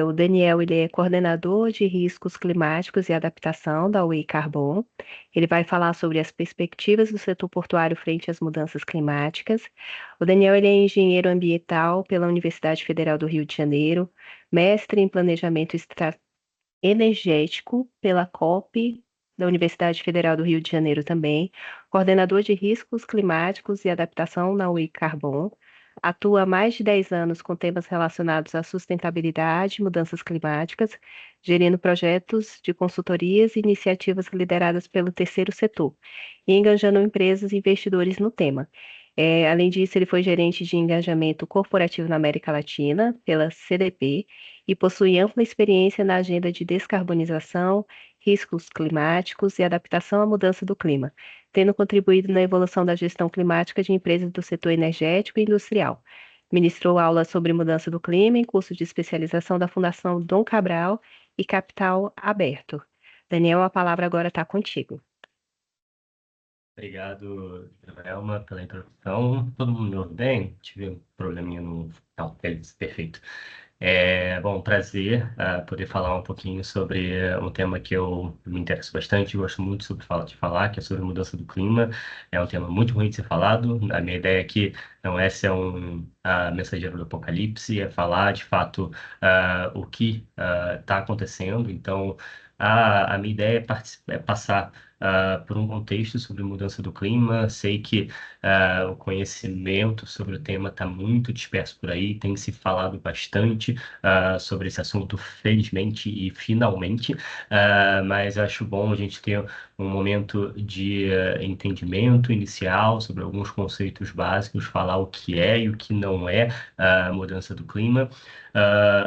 O Daniel, ele é coordenador de riscos climáticos e adaptação da UI Carbon. Ele vai falar sobre as perspectivas do setor portuário frente às mudanças climáticas. O Daniel, ele é engenheiro ambiental pela Universidade Federal do Rio de Janeiro, mestre em planejamento energético pela COP da Universidade Federal do Rio de Janeiro também, coordenador de riscos climáticos e adaptação na UI Carbon. Atua há mais de 10 anos com temas relacionados à sustentabilidade e mudanças climáticas, gerindo projetos de consultorias e iniciativas lideradas pelo terceiro setor e engajando empresas e investidores no tema. Além disso, ele foi gerente de engajamento corporativo na América Latina pela CDP e possui ampla experiência na agenda de descarbonização, riscos climáticos e adaptação à mudança do clima, tendo contribuído na evolução da gestão climática de empresas do setor energético e industrial. Ministrou aulas sobre mudança do clima em curso de especialização da Fundação Dom Cabral e Capital Aberto. Daniel, a palavra agora está contigo. Obrigado, Joelma, pela introdução. Todo mundo me ouve bem? Tive um probleminha no... Não, perfeito. Bom, prazer poder falar um pouquinho sobre um tema que eu me interesso bastante, gosto muito de falar, que é sobre mudança do clima. É um tema muito ruim de ser falado. A minha ideia aqui não é ser um mensageiro do apocalipse, é falar de fato o que está acontecendo. Então, a minha ideia é passar por um contexto sobre mudança do clima. Sei que o conhecimento sobre o tema está muito disperso por aí, tem se falado bastante sobre esse assunto, felizmente e finalmente, mas acho bom a gente ter um momento de entendimento inicial sobre alguns conceitos básicos, falar o que é e o que não é mudança do clima,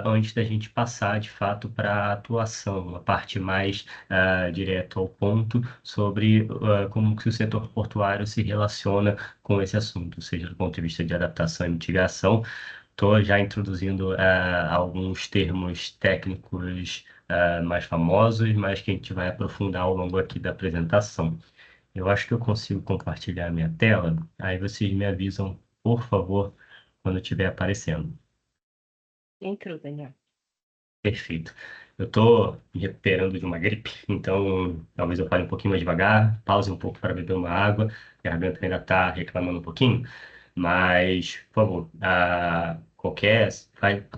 antes da gente passar de fato para a atuação, uma parte mais direta ao ponto sobre como que o setor portuário se relaciona com esse assunto, seja do ponto de vista de adaptação e mitigação. Estou já introduzindo alguns termos técnicos mais famosos, mas que a gente vai aprofundar ao longo aqui da apresentação. Eu acho que eu consigo compartilhar a minha tela, aí vocês me avisam, por favor, quando estiver aparecendo. Entrou, Daniel. Perfeito. Eu estou me recuperando de uma gripe, então talvez eu fale um pouquinho mais devagar, pause um pouco para beber uma água, a garganta ainda está reclamando um pouquinho, mas, por favor,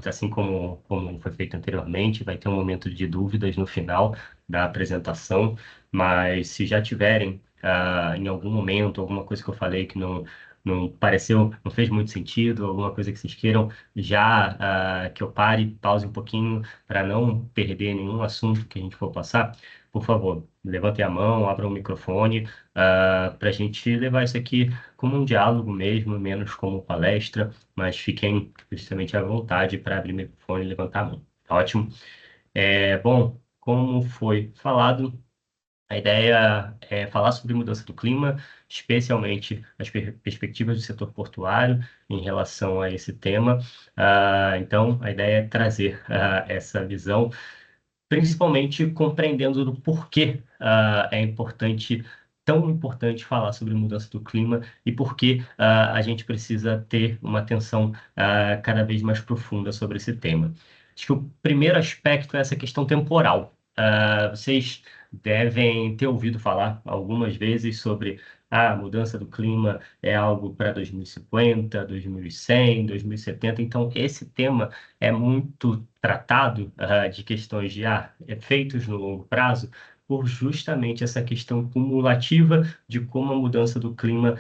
assim como foi feito anteriormente, vai ter um momento de dúvidas no final da apresentação, mas se já tiverem em algum momento alguma coisa que eu falei que não pareceu, não fez muito sentido, alguma coisa que vocês queiram já que eu pause um pouquinho para não perder nenhum assunto que a gente for passar, por favor, levantem a mão, abram o microfone para a gente levar isso aqui como um diálogo mesmo, menos como palestra, mas fiquem justamente à vontade para abrir o microfone e levantar a mão. Tá ótimo? Bom, como foi falado, a ideia é falar sobre mudança do clima, especialmente as perspectivas do setor portuário em relação a esse tema. Então, a ideia é trazer essa visão, principalmente compreendendo do porquê tão importante falar sobre mudança do clima e por que a gente precisa ter uma atenção cada vez mais profunda sobre esse tema. Acho que o primeiro aspecto é essa questão temporal. Vocês devem ter ouvido falar algumas vezes sobre a mudança do clima é algo para 2050, 2100, 2070. Então, esse tema é muito tratado de questões de efeitos no longo prazo, por justamente essa questão cumulativa de como a mudança do clima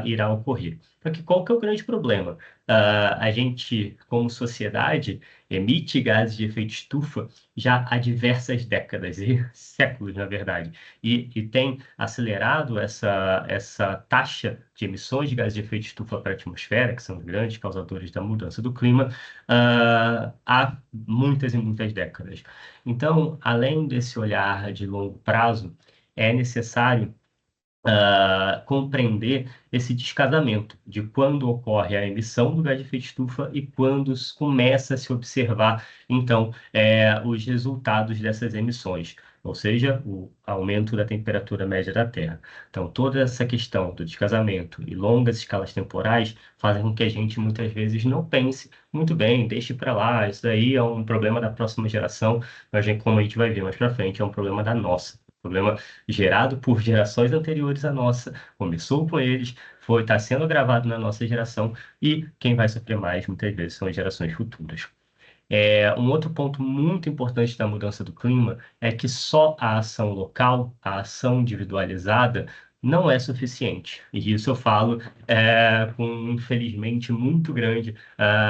irá ocorrer. Porque qual que é o grande problema? a gente, como sociedade, emite gases de efeito estufa já há diversas décadas e séculos, na verdade, e tem acelerado essa taxa de emissões de gases de efeito estufa para a atmosfera, que são os grandes causadores da mudança do clima, há muitas e muitas décadas. Então, além desse olhar de longo prazo, é necessário compreender esse descasamento de quando ocorre a emissão do gás de efeito estufa e quando começa a se observar, então, os resultados dessas emissões, ou seja, o aumento da temperatura média da Terra. Então, toda essa questão do descasamento e longas escalas temporais fazem com que a gente, muitas vezes, não pense muito bem, deixe para lá, isso daí é um problema da próxima geração, mas, como a gente vai ver mais para frente, é um problema da nossa. Problema gerado por gerações anteriores à nossa, começou com eles, está sendo gravado na nossa geração e quem vai sofrer mais, muitas vezes, são as gerações futuras. Um outro ponto muito importante da mudança do clima é que só a ação local, a ação individualizada, não é suficiente. E isso eu falo com um infelizmente muito grande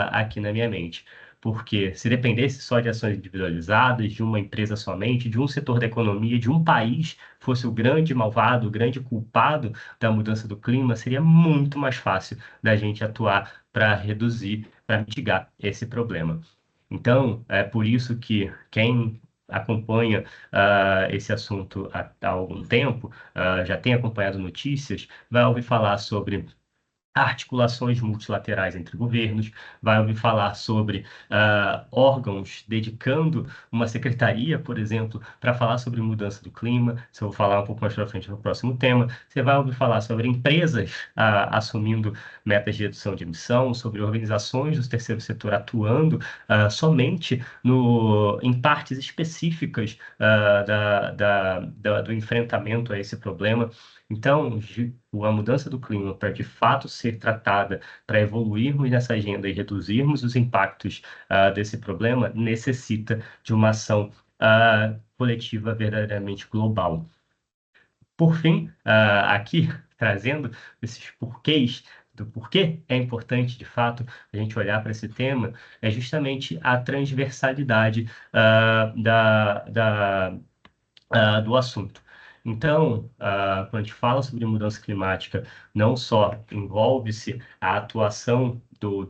aqui na minha mente. Porque se dependesse só de ações individualizadas, de uma empresa somente, de um setor da economia, de um país, fosse o grande malvado, o grande culpado da mudança do clima, seria muito mais fácil da gente atuar para reduzir, para mitigar esse problema. Então, é por isso que quem acompanha esse assunto há algum tempo, já tem acompanhado notícias, vai ouvir falar sobre articulações multilaterais entre governos, vai ouvir falar sobre órgãos dedicando uma secretaria, por exemplo, para falar sobre mudança do clima. Isso eu vou falar um pouco mais para frente no próximo tema. Você vai ouvir falar sobre empresas assumindo metas de redução de emissão, sobre organizações do terceiro setor atuando somente em partes específicas do enfrentamento a esse problema. Então, a mudança do clima, para de fato ser tratada, para evoluirmos nessa agenda e reduzirmos os impactos desse problema, necessita de uma ação coletiva verdadeiramente global. Por fim, aqui trazendo esses porquês do porquê é importante, de fato, a gente olhar para esse tema, é justamente a transversalidade do assunto. Então, quando a gente fala sobre mudança climática, não só envolve-se a atuação do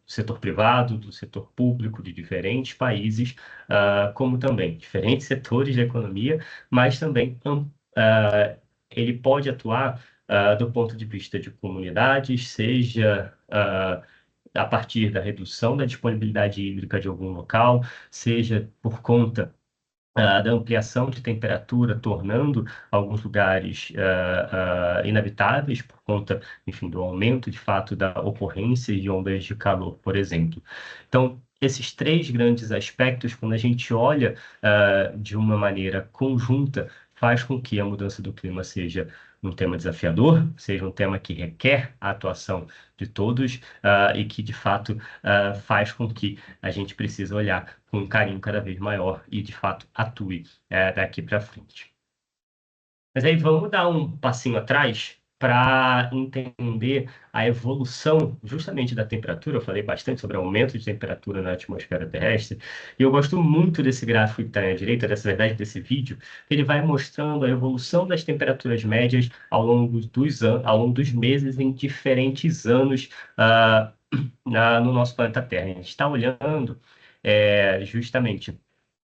setor privado, do setor público de diferentes países, como também diferentes setores da economia, mas também ele pode atuar do ponto de vista de comunidades, seja a partir da redução da disponibilidade hídrica de algum local, seja por conta da ampliação de temperatura, tornando alguns lugares inabitáveis por conta, enfim, do aumento, de fato, da ocorrência de ondas de calor, por exemplo. Então, esses três grandes aspectos, quando a gente olha de uma maneira conjunta, faz com que a mudança do clima seja um tema desafiador, seja um tema que requer a atuação de todos e que, de fato, faz com que a gente precise olhar com um carinho cada vez maior e, de fato, atue daqui para frente. Mas aí vamos dar um passinho atrás para entender a evolução justamente da temperatura. Eu falei bastante sobre o aumento de temperatura na atmosfera terrestre, e eu gosto muito desse gráfico que está à direita, desse vídeo, que ele vai mostrando a evolução das temperaturas médias ao longo dos meses em diferentes anos no nosso planeta Terra. A gente está olhando justamente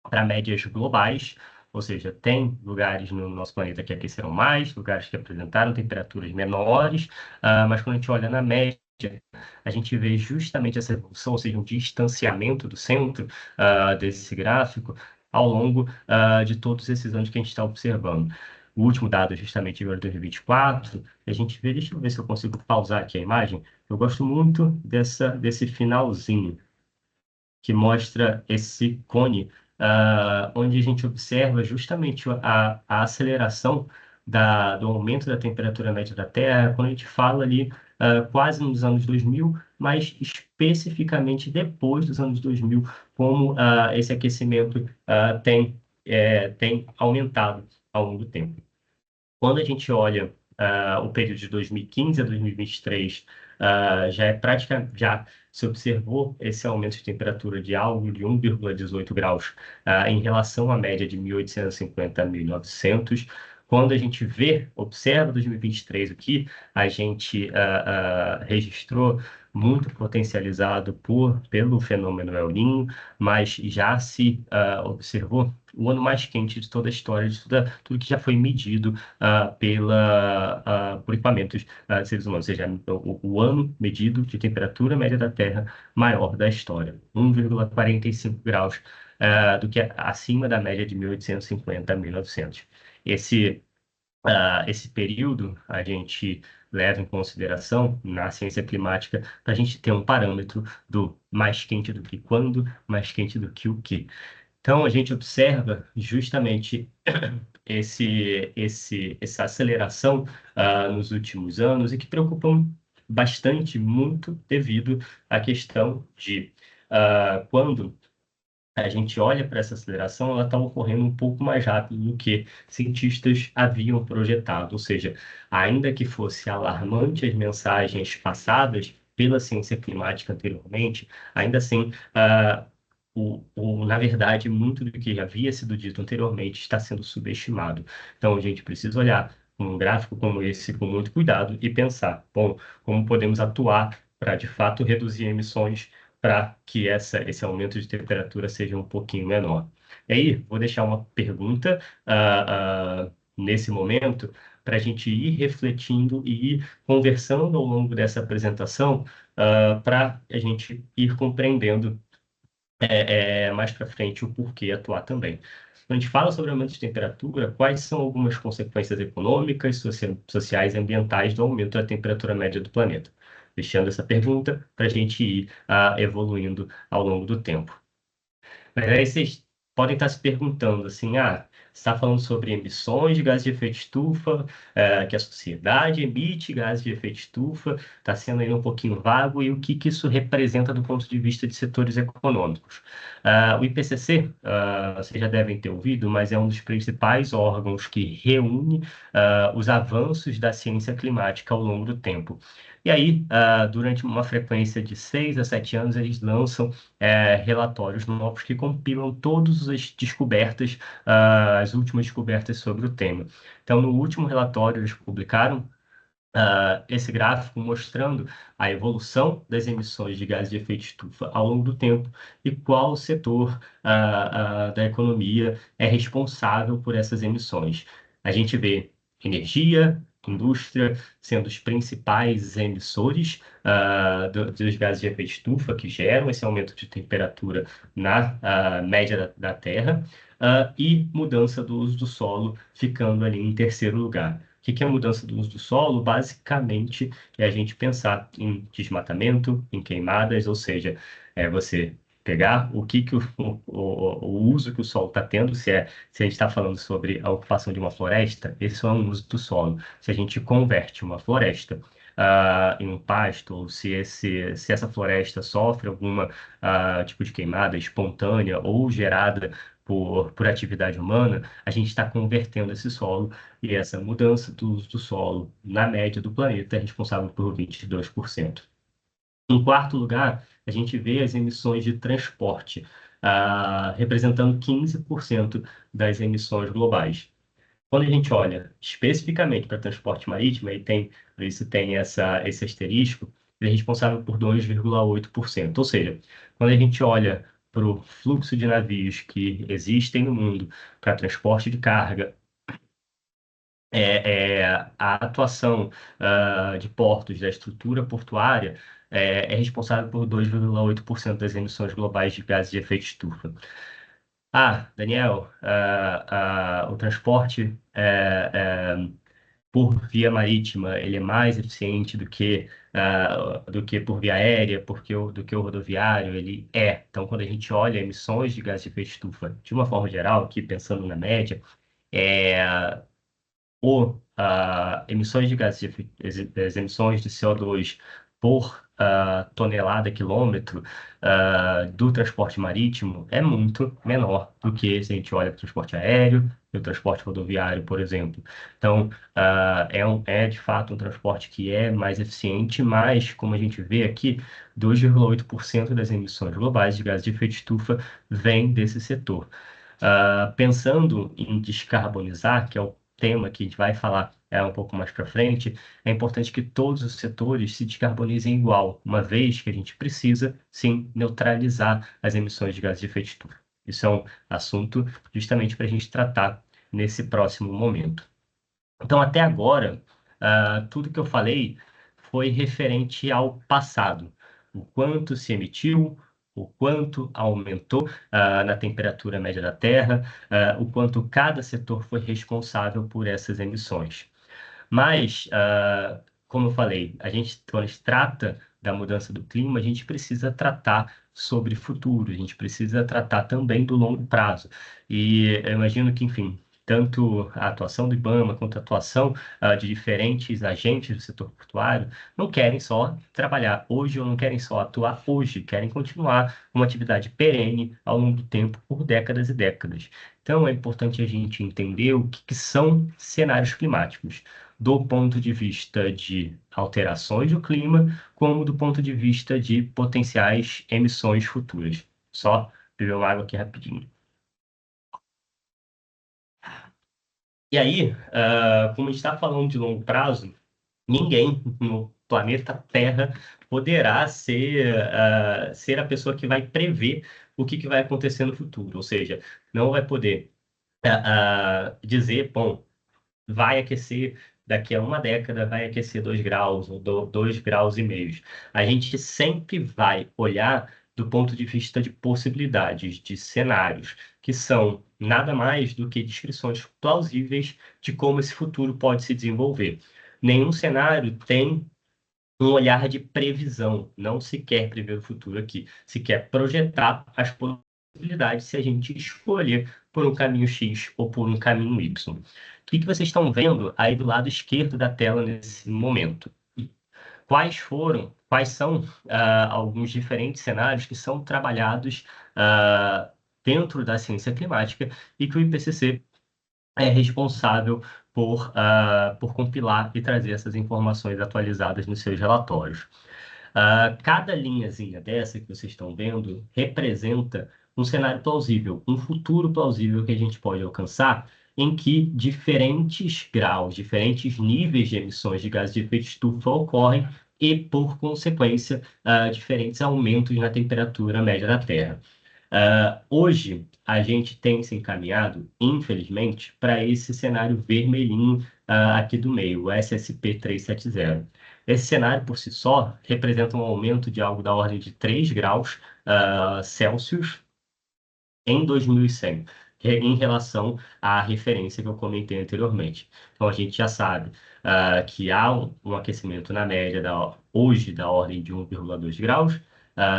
para médias globais, ou seja, tem lugares no nosso planeta que aqueceram mais, lugares que apresentaram temperaturas menores, mas quando a gente olha na média, a gente vê justamente essa evolução, ou seja, um distanciamento do centro desse gráfico ao longo de todos esses anos que a gente está observando. O último dado é justamente agora 2024, a gente vê, deixa eu ver se eu consigo pausar aqui a imagem, eu gosto muito desse finalzinho, que mostra esse cone, onde a gente observa justamente a aceleração do aumento da temperatura média da Terra, quando a gente fala ali quase nos anos 2000, mas especificamente depois dos anos 2000, como esse aquecimento tem aumentado ao longo do tempo. Quando a gente olha o período de 2015 a 2023, já se observou esse aumento de temperatura de algo de 1,18 graus em relação à média de 1850 a 1900. Quando a gente observa 2023 aqui, a gente registrou muito potencializado pelo fenômeno El Niño, mas já se observou o ano mais quente de toda a história, de tudo que já foi medido por equipamentos de seres humanos, ou seja, o ano medido de temperatura média da Terra maior da história, 1,45 graus do que acima da média de 1850 a 1900. Esse período a gente leva em consideração na ciência climática para a gente ter um parâmetro do mais quente do que quando, mais quente do que o que. Então, a gente observa justamente essa aceleração nos últimos anos e que preocupam bastante, muito devido à questão de quando a gente olha para essa aceleração, ela está ocorrendo um pouco mais rápido do que cientistas haviam projetado. Ou seja, ainda que fosse alarmante as mensagens passadas pela ciência climática anteriormente, ainda assim, na verdade, muito do que havia sido dito anteriormente está sendo subestimado. Então, a gente precisa olhar um gráfico como esse com muito cuidado e pensar, bom, como podemos atuar para, de fato, reduzir emissões para que esse aumento de temperatura seja um pouquinho menor. E aí, vou deixar uma pergunta nesse momento para a gente ir refletindo e ir conversando ao longo dessa apresentação para a gente ir compreendendo mais para frente o porquê atuar também. Quando a gente fala sobre aumento de temperatura, quais são algumas consequências econômicas, sociais e ambientais do aumento da temperatura média do planeta? Deixando essa pergunta para a gente ir evoluindo ao longo do tempo. Mas aí vocês podem estar se perguntando assim, você está falando sobre emissões de gases de efeito estufa, que a sociedade emite gases de efeito estufa, está sendo ainda um pouquinho vago, e o que isso representa do ponto de vista de setores econômicos. O IPCC, vocês já devem ter ouvido, mas é um dos principais órgãos que reúne os avanços da ciência climática ao longo do tempo. E aí, durante uma frequência de 6 a 7 anos, eles lançam relatórios novos que compilam todas as descobertas, as últimas descobertas sobre o tema. Então, no último relatório, eles publicaram esse gráfico mostrando a evolução das emissões de gases de efeito estufa ao longo do tempo e qual setor da economia é responsável por essas emissões. A gente vê energia, indústria sendo os principais emissores dos gases de efeito estufa que geram esse aumento de temperatura na média da Terra, e mudança do uso do solo ficando ali em terceiro lugar. O que é a mudança do uso do solo? Basicamente, é a gente pensar em desmatamento, em queimadas, ou seja, você pegar o uso que o solo está tendo, se a gente está falando sobre a ocupação de uma floresta, esse é um uso do solo. Se a gente converte uma floresta em um pasto, ou se essa floresta sofre algum tipo de queimada espontânea ou gerada por atividade humana, a gente está convertendo esse solo, e essa mudança do uso do solo na média do planeta é responsável por 22%. Em quarto lugar, a gente vê as emissões de transporte, representando 15% das emissões globais. Quando a gente olha especificamente para transporte marítimo, por isso tem esse asterisco, ele é responsável por 2,8%. Ou seja, quando a gente olha para o fluxo de navios que existem no mundo para transporte de carga, a atuação de portos, da estrutura portuária, é responsável por 2,8% das emissões globais de gases de efeito estufa. Daniel, o transporte por via marítima ele é mais eficiente do que por via aérea, do que o rodoviário, ele é. Então, quando a gente olha emissões de gases de efeito estufa, de uma forma geral, aqui pensando na média, emissões de gases as emissões de CO2 por tonelada, quilômetro do transporte marítimo é muito menor do que se a gente olha para o transporte aéreo e o transporte rodoviário, por exemplo. Então, é de fato um transporte que é mais eficiente, mas, como a gente vê aqui, 2,8% das emissões globais de gases de efeito de estufa vem desse setor. Pensando em descarbonizar, que é o tema que a gente vai falar um pouco mais para frente, é importante que todos os setores se descarbonizem igual, uma vez que a gente precisa, sim, neutralizar as emissões de gases de efeito de estufa. Isso é um assunto justamente para a gente tratar nesse próximo momento. Então, até agora, tudo que eu falei foi referente ao passado. O quanto se emitiu, o quanto aumentou na temperatura média da Terra, o quanto cada setor foi responsável por essas emissões. Mas, como eu falei, quando a gente trata da mudança do clima, a gente precisa tratar sobre futuro, a gente precisa tratar também do longo prazo. E eu imagino que, enfim, tanto a atuação do IBAMA quanto a atuação de diferentes agentes do setor portuário não querem só trabalhar hoje ou não querem só atuar hoje, querem continuar uma atividade perene ao longo do tempo por décadas e décadas. Então, é importante a gente entender o que são cenários climáticos do ponto de vista de alterações do clima, como do ponto de vista de potenciais emissões futuras. Só beber uma água aqui rapidinho. E aí, como a gente está falando de longo prazo, ninguém no planeta Terra poderá ser a pessoa que vai prever o que vai acontecer no futuro. Ou seja, não vai poder dizer, bom, vai aquecer daqui a uma década, vai aquecer 2 graus ou 2,5 graus. A gente sempre vai olhar do ponto de vista de possibilidades, de cenários, que são nada mais do que descrições plausíveis de como esse futuro pode se desenvolver. Nenhum cenário tem um olhar de previsão, não se quer prever o futuro aqui, se quer projetar as possibilidades se a gente escolher por um caminho X ou por um caminho Y. O que vocês estão vendo aí do lado esquerdo da tela nesse momento? Quais são alguns diferentes cenários que são trabalhados dentro da ciência climática e que o IPCC é responsável por compilar e trazer essas informações atualizadas nos seus relatórios. Cada linhazinha dessa que vocês estão vendo representa um cenário plausível, um futuro plausível que a gente pode alcançar, em que diferentes graus, diferentes níveis de emissões de gases de efeito de estufa ocorrem e, por consequência, diferentes aumentos na temperatura média da Terra. Hoje, a gente tem se encaminhado, infelizmente, para esse cenário vermelhinho aqui do meio, o SSP 370. Esse cenário, por si só, representa um aumento de algo da ordem de 3 graus Celsius em 2100, em relação à referência que eu comentei anteriormente. Então, a gente já sabe que há um aquecimento na média hoje da ordem de 1,2 graus.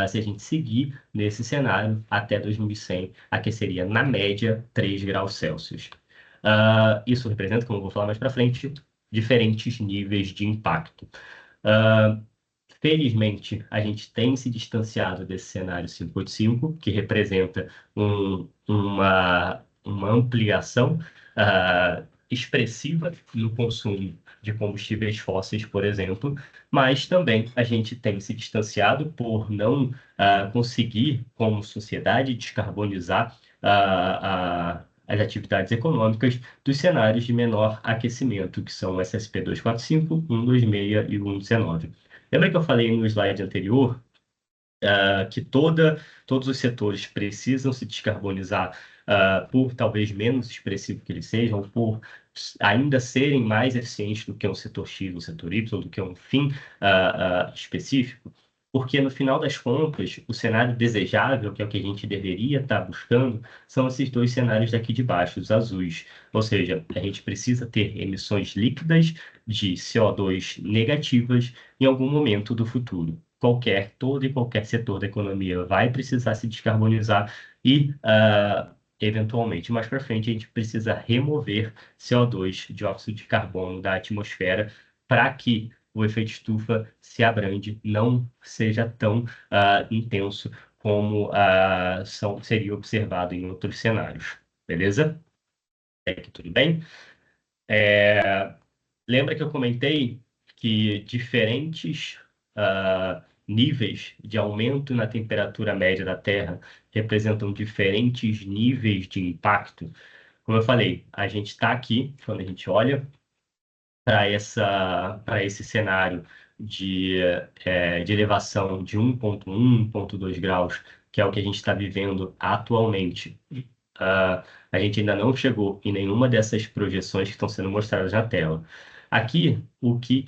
Se a gente seguir nesse cenário, até 2100, aqueceria na média 3 graus Celsius. Isso representa, como eu vou falar mais para frente, diferentes níveis de impacto. Felizmente, a gente tem se distanciado desse cenário 585, que representa uma ampliação expressiva no consumo de combustíveis fósseis, por exemplo, mas também a gente tem se distanciado por não conseguir, como sociedade, descarbonizar as atividades econômicas dos cenários de menor aquecimento, que são o SSP 245, 126 e 119. Lembra que eu falei no slide anterior que todos os setores precisam se descarbonizar por talvez menos expressivo que eles sejam, por ainda serem mais eficientes do que um setor X ou setor Y, do que um fim específico? Porque, no final das contas, o cenário desejável, que é o que a gente deveria estar buscando, são esses dois cenários daqui de baixo, os azuis. Ou seja, a gente precisa ter emissões líquidas de CO2 negativas em algum momento do futuro. Todo e qualquer setor da economia vai precisar se descarbonizar e, eventualmente, mais para frente, a gente precisa remover CO2, dióxido de carbono, da atmosfera para que o efeito estufa se abrande, não seja tão intenso como seria observado em outros cenários. Beleza? Tudo bem? Lembra que eu comentei que diferentes níveis de aumento na temperatura média da Terra representam diferentes níveis de impacto? Como eu falei, a gente está aqui, quando a gente olha para esse cenário de elevação de 1,1, 1,2 graus, que é o que a gente está vivendo atualmente. A gente ainda não chegou em nenhuma dessas projeções que estão sendo mostradas na tela. Aqui, o que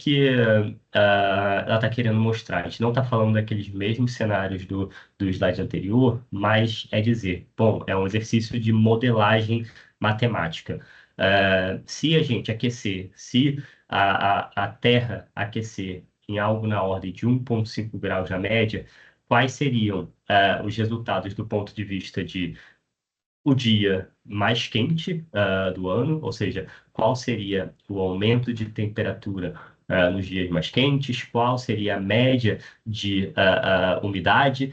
ela está querendo mostrar? A gente não está falando daqueles mesmos cenários do slide anterior, mas é dizer, bom, é um exercício de modelagem matemática. Se a gente aquecer, se a Terra aquecer em algo na ordem de 1,5 graus na média, quais seriam os resultados do ponto de vista de o dia mais quente do ano, ou seja, qual seria o aumento de temperatura nos dias mais quentes, qual seria a média de umidade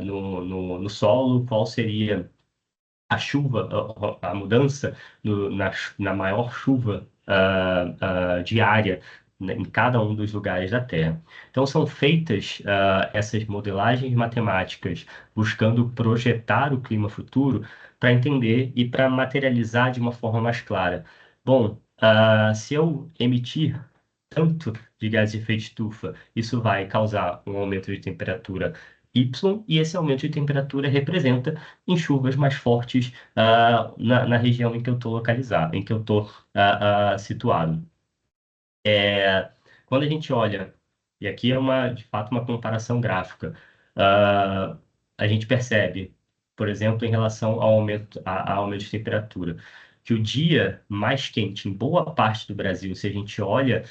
no solo, qual seria a chuva, a mudança na maior chuva diária, né, em cada um dos lugares da Terra. Então, são feitas essas modelagens matemáticas buscando projetar o clima futuro para entender e para materializar de uma forma mais clara. Bom, se eu emitir tanto de gás de efeito estufa, isso vai causar um aumento de temperatura Y, e esse aumento de temperatura representa em chuvas mais fortes na região em que eu estou localizado, em que eu estou situado. Quando a gente olha, e aqui é de fato uma comparação gráfica, a gente percebe, por exemplo, em relação ao aumento de temperatura, que o dia mais quente em boa parte do Brasil, se a gente olha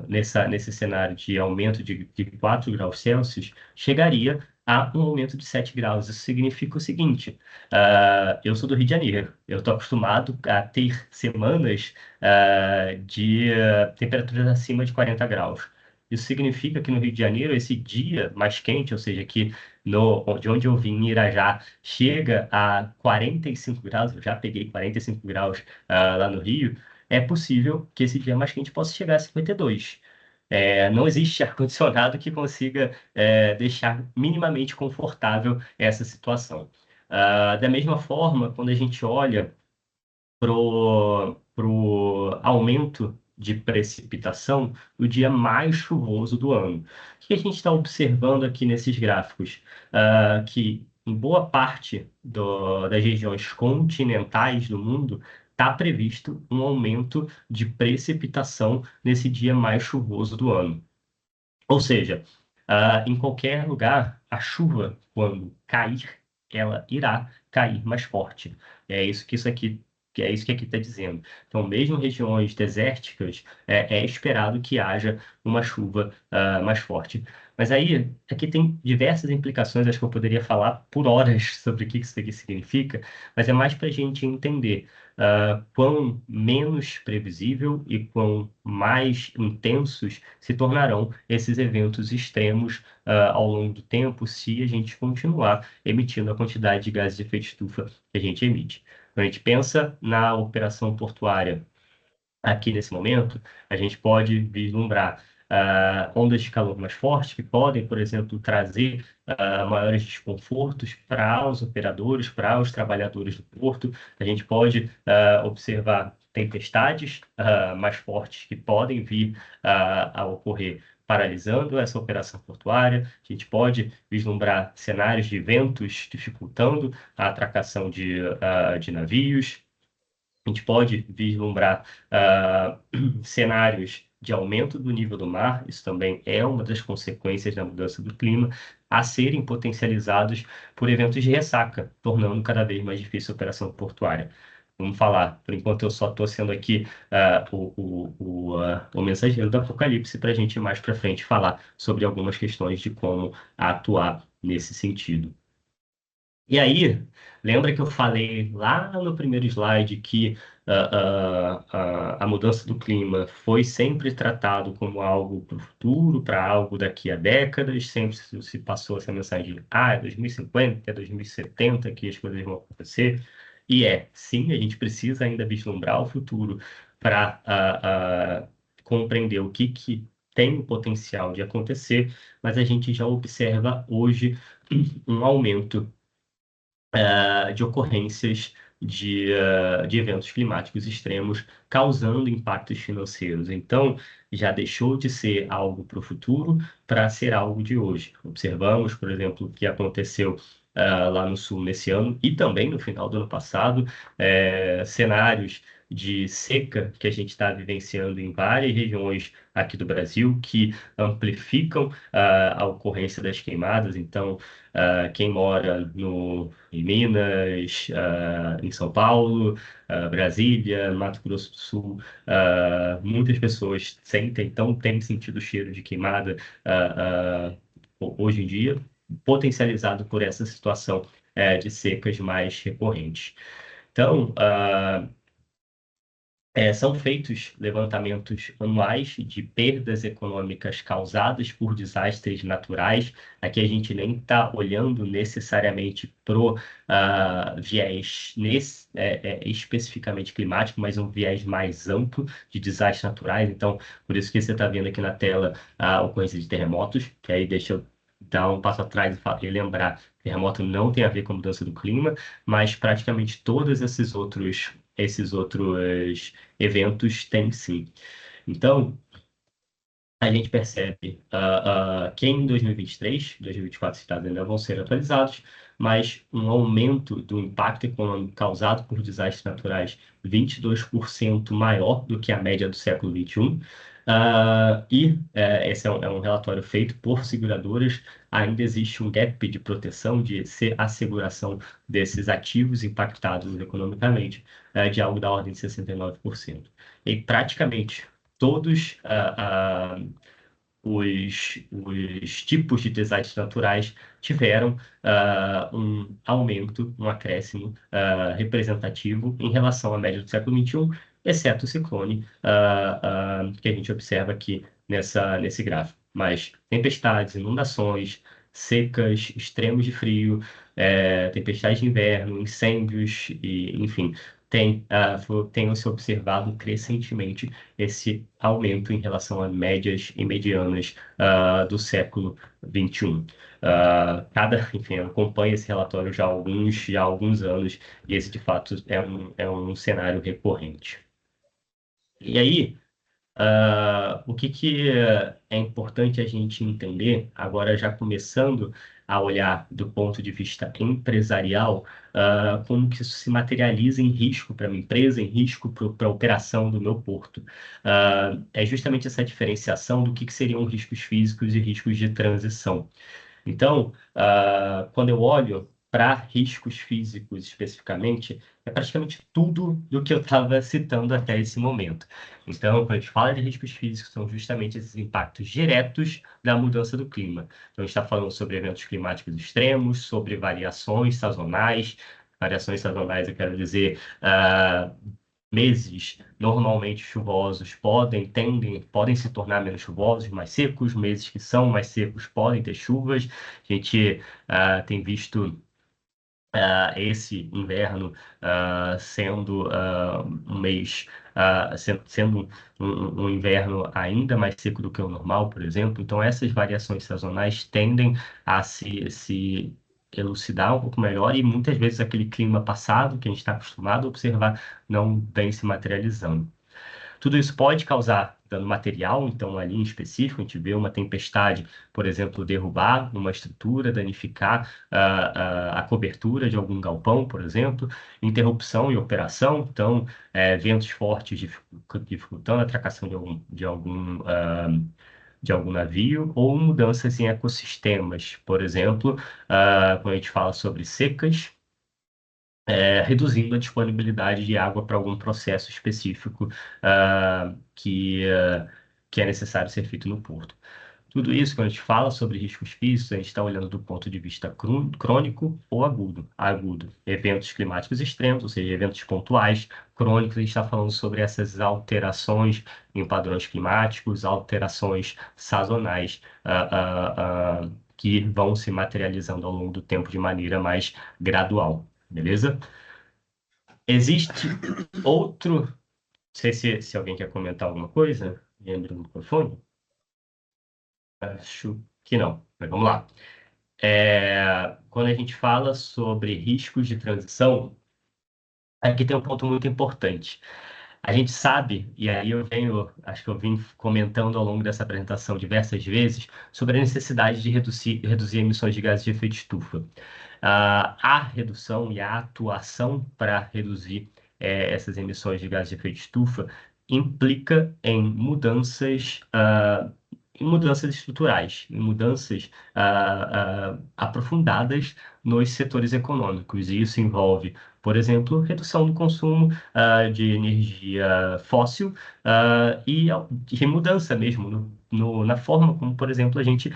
nesse cenário de aumento de 4 graus Celsius, chegaria a um aumento de 7 graus. Isso significa o seguinte: eu sou do Rio de Janeiro, eu estou acostumado a ter semanas de temperaturas acima de 40 graus. Isso significa que no Rio de Janeiro, esse dia mais quente, ou seja, que de onde eu vim, em Irajá, chega a 45 graus, eu já peguei 45 graus lá no Rio, é possível que esse dia mais quente possa chegar a 52. Não existe ar-condicionado que consiga deixar minimamente confortável essa situação. Da mesma forma, quando a gente olha pro aumento de precipitação no dia mais chuvoso do ano. O que a gente está observando aqui nesses gráficos? Que em boa parte das regiões continentais do mundo está previsto um aumento de precipitação nesse dia mais chuvoso do ano. Ou seja, em qualquer lugar, a chuva, quando cair, ela irá cair mais forte. É isso que aqui está dizendo. Então, mesmo em regiões desérticas, é esperado que haja uma chuva mais forte. Mas aí, aqui tem diversas implicações, acho que eu poderia falar por horas sobre o que isso aqui significa, mas é mais para a gente entender quão menos previsível e quão mais intensos se tornarão esses eventos extremos ao longo do tempo, se a gente continuar emitindo a quantidade de gases de efeito estufa que a gente emite. Quando a gente pensa na operação portuária aqui nesse momento, a gente pode vislumbrar ondas de calor mais fortes que podem, por exemplo, trazer maiores desconfortos para os operadores, para os trabalhadores do porto. A gente pode observar tempestades mais fortes que podem vir a ocorrer, paralisando essa operação portuária. A gente pode vislumbrar cenários de ventos dificultando a atracação de navios. A gente pode vislumbrar cenários de aumento do nível do mar, isso também é uma das consequências da mudança do clima, a serem potencializados por eventos de ressaca, tornando cada vez mais difícil a operação portuária. Vamos falar, por enquanto eu só estou sendo aqui o mensageiro do Apocalipse, para a gente mais para frente falar sobre algumas questões de como atuar nesse sentido. E aí, lembra que eu falei lá no primeiro slide que a mudança do clima foi sempre tratado como algo para o futuro, para algo daqui a décadas, sempre se passou essa mensagem de é 2050, é 2070 que as coisas vão acontecer. E sim, a gente precisa ainda vislumbrar o futuro para compreender o que tem o potencial de acontecer, mas a gente já observa hoje um aumento de ocorrências de eventos climáticos extremos, causando impactos financeiros. Então, já deixou de ser algo para o futuro para ser algo de hoje. Observamos, por exemplo, o que aconteceu lá no Sul nesse ano e também no final do ano passado, cenários de seca que a gente está vivenciando em várias regiões aqui do Brasil, que amplificam a ocorrência das queimadas. Então, quem mora em Minas, em São Paulo, Brasília, Mato Grosso do Sul, muitas pessoas sentem, então tem sentido o cheiro de queimada hoje em dia, potencializado por essa situação de secas mais recorrentes. Então, são feitos levantamentos anuais de perdas econômicas causadas por desastres naturais. Aqui a gente nem está olhando necessariamente para o viés especificamente climático, mas um viés mais amplo de desastres naturais. Então, por isso que você está vendo aqui na tela a ocorrência de terremotos, que aí deixa eu dar um passo atrás e lembrar, terremoto não tem a ver com a mudança do clima, mas praticamente todos esses outros eventos têm sim. Então, a gente percebe que em 2023, 2024, esses dados ainda vão ser atualizados, mas um aumento do impacto econômico causado por desastres naturais 22% maior do que a média do século XXI. Esse é um relatório feito por seguradoras. Ainda existe um gap de proteção, de asseguração desses ativos impactados economicamente, de algo da ordem de 69%. E praticamente todos os tipos de desastres naturais tiveram um aumento, um acréscimo representativo em relação à média do século XXI, exceto o ciclone que a gente observa aqui nesse gráfico. Mas tempestades, inundações, secas, extremos de frio, tempestades de inverno, incêndios, e, enfim, tem se observado crescentemente esse aumento em relação a médias e medianas do século XXI. Enfim, eu acompanho esse relatório já há alguns anos, e esse, de fato, é um cenário recorrente. E aí, o que é importante a gente entender, agora já começando a olhar do ponto de vista empresarial, como que isso se materializa em risco para a minha empresa, em risco para a operação do meu porto. É justamente essa diferenciação do que seriam riscos físicos e riscos de transição. Então, quando eu olho para riscos físicos especificamente, é praticamente tudo do que eu estava citando até esse momento. Então, quando a gente fala de riscos físicos, são justamente esses impactos diretos da mudança do clima. Então, a gente está falando sobre eventos climáticos extremos, sobre variações sazonais. Variações sazonais, eu quero dizer, meses normalmente chuvosos podem se tornar menos chuvosos, mais secos. Meses que são mais secos podem ter chuvas. A gente tem visto esse inverno sendo um mês, sendo um inverno ainda mais seco do que o normal, por exemplo. Então, essas variações sazonais tendem a se elucidar um pouco melhor, e muitas vezes aquele clima passado que a gente está acostumado a observar não vem se materializando. Tudo isso pode causar dano material. Então, ali em específico, a gente vê uma tempestade, por exemplo, derrubar uma estrutura, danificar a cobertura de algum galpão, por exemplo, interrupção em operação. Então, ventos fortes dificultando a atracação de algum navio, ou mudanças em ecossistemas. Por exemplo, quando a gente fala sobre secas, reduzindo a disponibilidade de água para algum processo específico que é necessário ser feito no porto. Tudo isso, quando a gente fala sobre riscos físicos, a gente está olhando do ponto de vista crônico ou agudo. Agudo, eventos climáticos extremos, ou seja, eventos pontuais. Crônicos, a gente está falando sobre essas alterações em padrões climáticos, alterações sazonais, que vão se materializando ao longo do tempo de maneira mais gradual, beleza? Existe outro... Não sei se alguém quer comentar alguma coisa. Lembra do microfone? Acho que não, mas vamos lá. Quando a gente fala sobre riscos de transição, aqui tem um ponto muito importante. A gente sabe, e aí acho que eu vim comentando ao longo dessa apresentação diversas vezes, sobre a necessidade de reduzir emissões de gases de efeito estufa. A redução e a atuação para reduzir essas emissões de gases de efeito estufa implica em mudanças estruturais, em mudanças aprofundadas nos setores econômicos. E isso envolve, por exemplo, redução do consumo de energia fóssil e mudança mesmo na forma como, por exemplo, a gente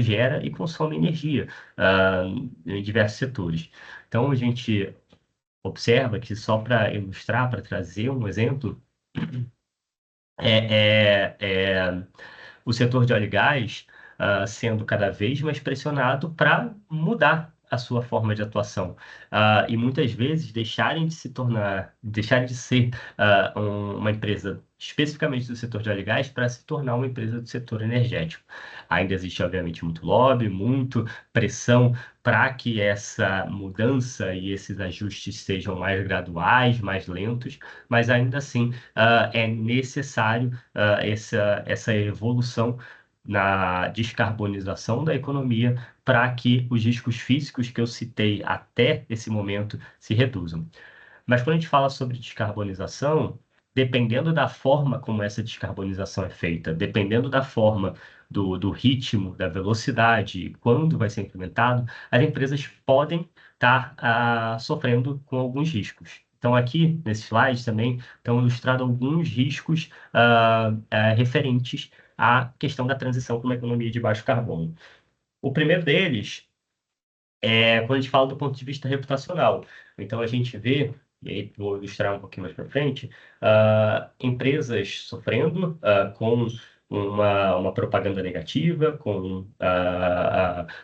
gera e consome energia em diversos setores. Então, a gente observa que, só para ilustrar, para trazer um exemplo, o setor de óleo e gás sendo cada vez mais pressionado para mudar a sua forma de atuação e muitas vezes deixarem de ser uma empresa especificamente do setor de óleo e gás para se tornar uma empresa do setor energético. Ainda existe, obviamente, muito lobby, muito pressão para que essa mudança e esses ajustes sejam mais graduais, mais lentos, mas ainda assim é necessário essa evolução na descarbonização da economia para que os riscos físicos que eu citei até esse momento se reduzam. Mas quando a gente fala sobre descarbonização, dependendo da forma como essa descarbonização é feita, dependendo da forma do ritmo, da velocidade, e quando vai ser implementado, as empresas podem estar sofrendo com alguns riscos. Então, aqui, nesse slide, também estão ilustrados alguns riscos referentes à questão da transição para uma economia de baixo carbono. O primeiro deles quando a gente fala do ponto de vista reputacional. Então, a gente vê, e aí vou ilustrar um pouquinho mais para frente, empresas sofrendo com uma propaganda negativa,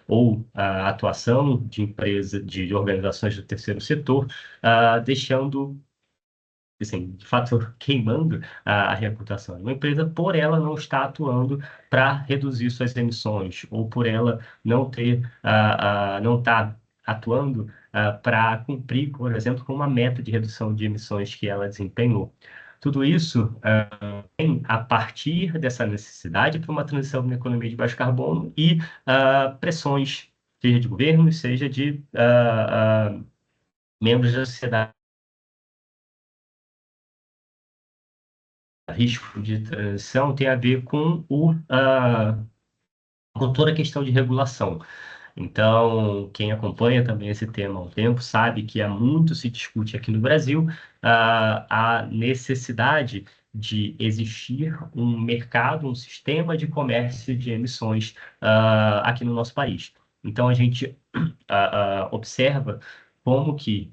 ou a atuação de empresas, de organizações do terceiro setor, deixando, assim, de fato, queimando a reputação de uma empresa por ela não estar atuando para reduzir suas emissões, ou por ela não estar atuando para cumprir, por exemplo, com uma meta de redução de emissões que ela desempenhou. Tudo isso vem a partir dessa necessidade para uma transição para uma economia de baixo carbono e pressões, seja de governo, seja de membros da sociedade. Risco de transição tem a ver com toda a questão de regulação. Então, quem acompanha também esse tema há um tempo sabe que há muito se discute aqui no Brasil a necessidade de existir um mercado, um sistema de comércio de emissões aqui no nosso país. Então, a gente observa como que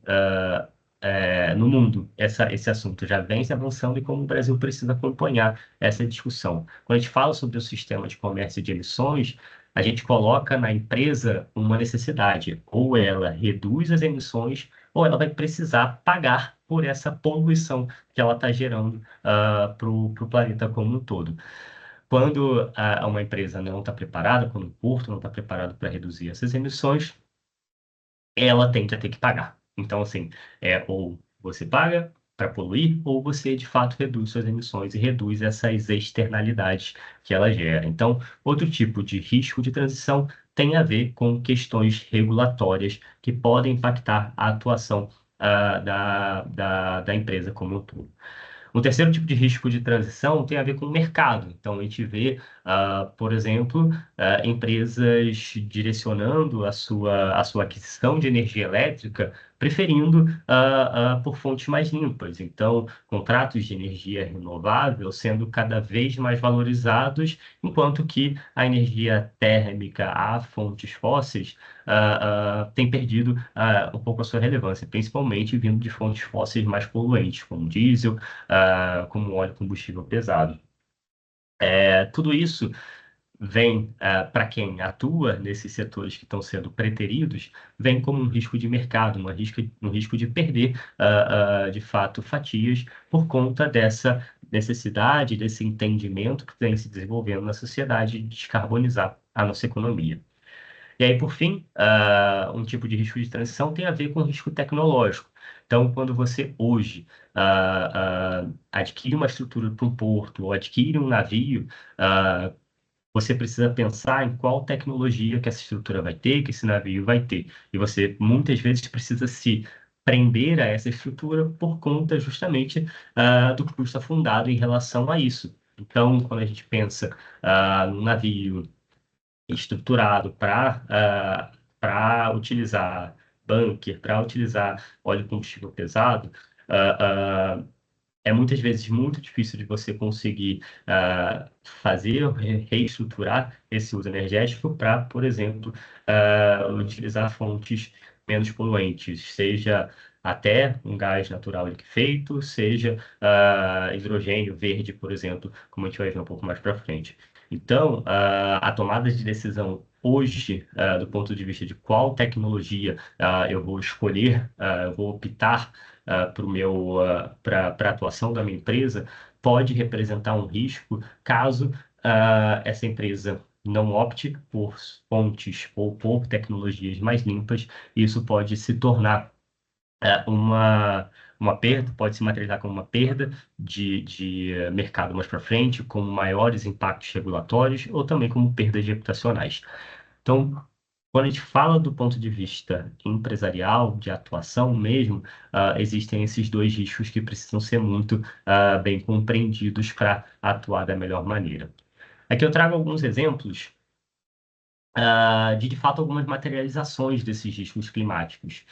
no mundo esse assunto já vem se avançando e como o Brasil precisa acompanhar essa discussão. Quando a gente fala sobre o sistema de comércio de emissões, a gente coloca na empresa uma necessidade, ou ela reduz as emissões, ou ela vai precisar pagar por essa poluição que ela está gerando para o planeta como um todo. Quando uma empresa não está preparada, quando o porto não está preparado para reduzir essas emissões, ela tende a ter que pagar. Então, assim, ou você paga para poluir, ou você, de fato, reduz suas emissões e reduz essas externalidades que ela gera. Então, outro tipo de risco de transição tem a ver com questões regulatórias que podem impactar a atuação da empresa como um todo. O terceiro tipo de risco de transição tem a ver com o mercado. Então, a gente vê, por exemplo, empresas direcionando a sua aquisição de energia elétrica preferindo por fontes mais limpas. Então, contratos de energia renovável sendo cada vez mais valorizados, enquanto que a energia térmica a fontes fósseis tem perdido um pouco a sua relevância, principalmente vindo de fontes fósseis mais poluentes, como diesel, como óleo combustível pesado. Tudo isso vem, para quem atua nesses setores que estão sendo preteridos, vem como um risco de mercado, um risco de perder, de fato, fatias por conta dessa necessidade, desse entendimento que vem se desenvolvendo na sociedade de descarbonizar a nossa economia. E aí, por fim, um tipo de risco de transição tem a ver com risco tecnológico. Então, quando você hoje adquire uma estrutura para um porto ou adquire um navio, você precisa pensar em qual tecnologia que essa estrutura vai ter, que esse navio vai ter. E você, muitas vezes, precisa se prender a essa estrutura por conta, justamente, do custo afundado em relação a isso. Então, quando a gente pensa num navio estruturado para utilizar bunker, para utilizar óleo combustível pesado, é muitas vezes muito difícil de você conseguir reestruturar esse uso energético para, por exemplo, utilizar fontes menos poluentes, seja até um gás natural liquefeito, seja hidrogênio verde, por exemplo, como a gente vai ver um pouco mais para frente. Então, a tomada de decisão hoje, do ponto de vista de qual tecnologia eu vou escolher, eu vou optar para a atuação da minha empresa, pode representar um risco caso essa empresa não opte por fontes ou por tecnologias mais limpas. Isso pode se tornar uma perda, pode se materializar como uma perda de mercado mais para frente, como maiores impactos regulatórios ou também como perdas reputacionais. Então, quando a gente fala do ponto de vista empresarial, de atuação mesmo, existem esses dois riscos que precisam ser muito bem compreendidos para atuar da melhor maneira. Aqui eu trago alguns exemplos de fato, algumas materializações desses riscos climáticos.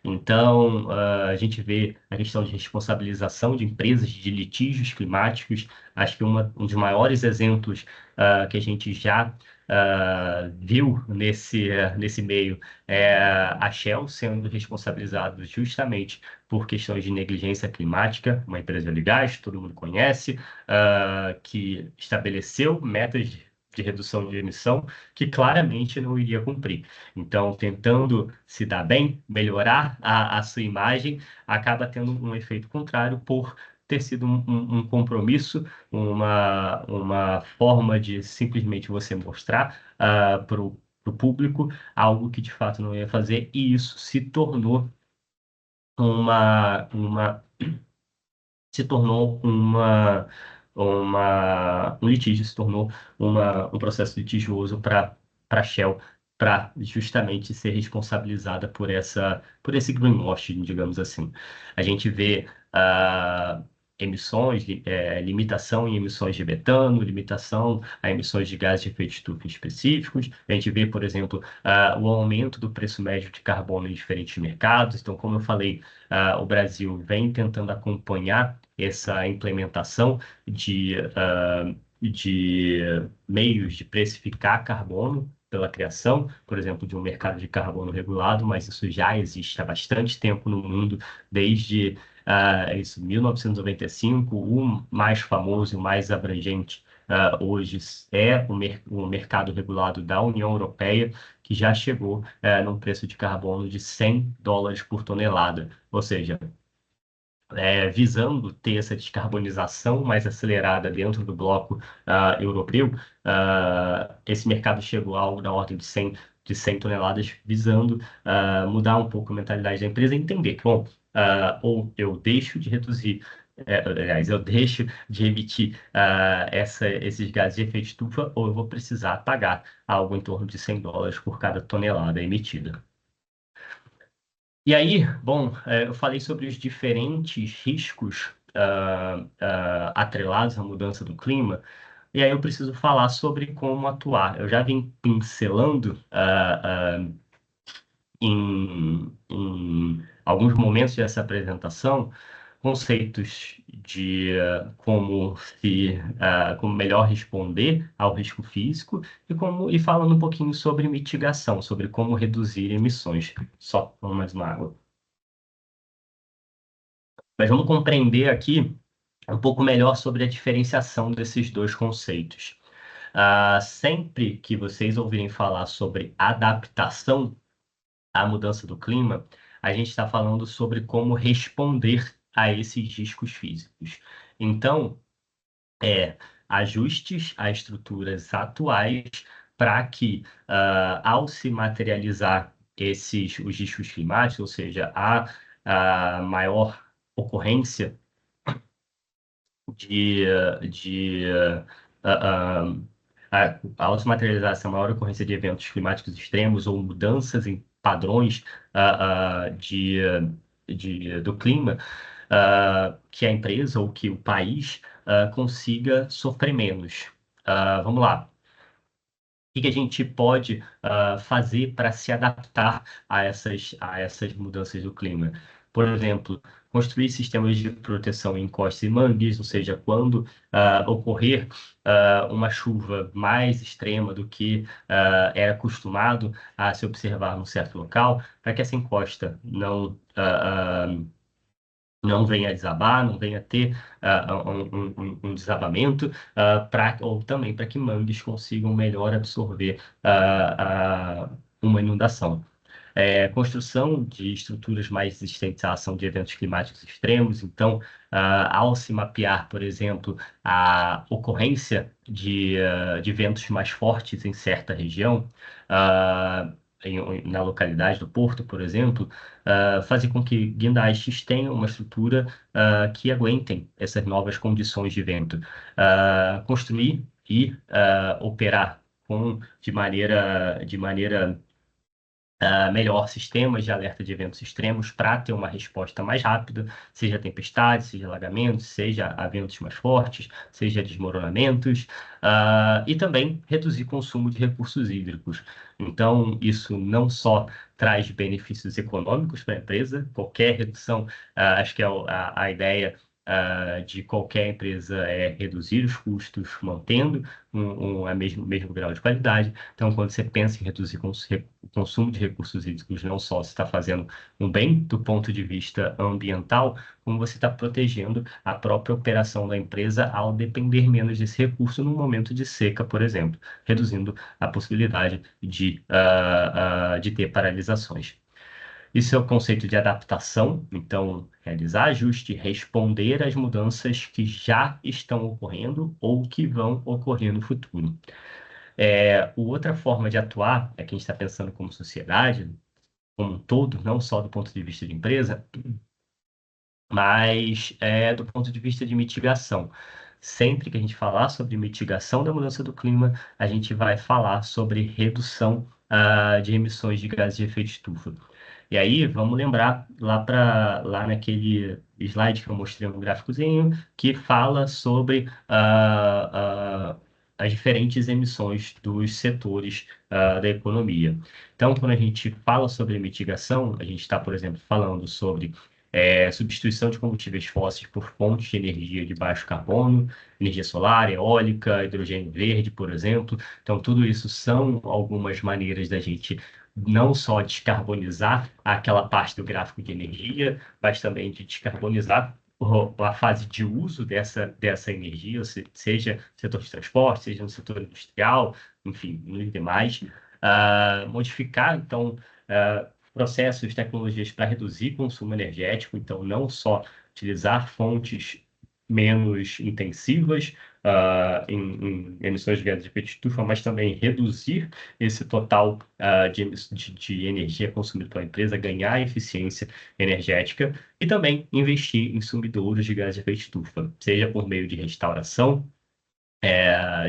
Então, a gente vê a questão de responsabilização de empresas de litígios climáticos. Acho que um dos maiores exemplos que a gente já viu nesse meio é a Shell sendo responsabilizada justamente por questões de negligência climática, uma empresa de gás, todo mundo conhece, que estabeleceu metas de redução de emissão que claramente não iria cumprir. Então, tentando se dar bem, melhorar a sua imagem, acaba tendo um efeito contrário por ter sido um compromisso, uma forma de simplesmente você mostrar para o público algo que de fato não ia fazer, e isso se tornou um litígio, se tornou um processo litigioso para a Shell, para justamente ser responsabilizada por esse greenwashing, digamos assim. A gente vê limitação em emissões de metano, limitação a emissões de gases de efeito de estufa específicos. A gente vê, por exemplo, o aumento do preço médio de carbono em diferentes mercados. Então, como eu falei, o Brasil vem tentando acompanhar essa implementação de meios de precificar carbono pela criação, por exemplo, de um mercado de carbono regulado, mas isso já existe há bastante tempo no mundo, desde 1995. O mais famoso e o mais abrangente hoje é o mercado regulado da União Europeia, que já chegou num preço de carbono de $100 por tonelada, ou seja, visando ter essa descarbonização mais acelerada dentro do bloco europeu, esse mercado chegou a algo da ordem de 100 toneladas, visando mudar um pouco a mentalidade da empresa e entender que, bom, ou eu deixo de reduzir, aliás, eu deixo de emitir esses gases de efeito estufa, ou eu vou precisar pagar algo em torno de $100 por cada tonelada emitida. E aí, bom, eu falei sobre os diferentes riscos atrelados à mudança do clima, e aí eu preciso falar sobre como atuar. Eu já vim pincelando em alguns momentos dessa apresentação conceitos de como melhor responder ao risco físico e falando um pouquinho sobre mitigação, sobre como reduzir emissões. Só mais uma água. Mas vamos compreender aqui um pouco melhor sobre a diferenciação desses dois conceitos. Sempre que vocês ouvirem falar sobre adaptação à mudança do clima, a gente está falando sobre como responder a esses riscos físicos. Então, ajustes a estruturas atuais para que, ao se materializar os riscos climáticos, ou seja, a maior ocorrência ao se materializar essa maior ocorrência de eventos climáticos extremos ou mudanças em padrões do clima, que a empresa ou que o país consiga sofrer menos. Vamos lá. O que a gente pode fazer para se adaptar a essas mudanças do clima? Por exemplo, construir sistemas de proteção em encostas e mangues, ou seja, quando ocorrer uma chuva mais extrema do que era acostumado a se observar num certo local, para que essa encosta não venha a desabar, não venha a ter um desabamento, ou também para que mangues consigam melhor absorver uma inundação. Construção de estruturas mais resistentes à ação de eventos climáticos extremos. Então, ao se mapear, por exemplo, a ocorrência de ventos mais fortes em certa região, na localidade do Porto, por exemplo, fazer com que guindastes tenham uma estrutura que aguentem essas novas condições de vento. Construir e operar de maneira melhor sistemas de alerta de eventos extremos para ter uma resposta mais rápida, seja tempestades, seja alagamentos, seja eventos mais fortes, seja desmoronamentos, e também reduzir consumo de recursos hídricos. Então, isso não só traz benefícios econômicos para a empresa, qualquer redução, acho que a ideia de qualquer empresa é reduzir os custos, mantendo o mesmo grau de qualidade. Então, quando você pensa em reduzir o consumo de recursos hídricos, não só você está fazendo um bem do ponto de vista ambiental, como você está protegendo a própria operação da empresa ao depender menos desse recurso no momento de seca, por exemplo, reduzindo a possibilidade de ter paralisações. Isso é o conceito de adaptação, então, realizar ajuste, responder às mudanças que já estão ocorrendo ou que vão ocorrer no futuro. Outra forma de atuar é que a gente está pensando como sociedade, como um todo, não só do ponto de vista de empresa, mas do ponto de vista de mitigação. Sempre que a gente falar sobre mitigação da mudança do clima, a gente vai falar sobre redução de emissões de gases de efeito estufa. E aí, vamos lembrar lá naquele slide que eu mostrei no gráficozinho, que fala sobre as diferentes emissões dos setores da economia. Então, quando a gente fala sobre mitigação, a gente está, por exemplo, falando sobre substituição de combustíveis fósseis por fontes de energia de baixo carbono, energia solar, eólica, hidrogênio verde, por exemplo. Então, tudo isso são algumas maneiras da gente não só descarbonizar aquela parte do gráfico de energia, mas também de descarbonizar a fase de uso dessa energia, seja no setor de transporte, seja no setor industrial, enfim, nos demais. Modificar, então, processos, tecnologias para reduzir consumo energético, então não só utilizar fontes menos intensivas em emissões de gases de efeito estufa, mas também reduzir esse total de energia consumida pela empresa, ganhar eficiência energética e também investir em sumidouros de gases de efeito estufa, seja por meio de restauração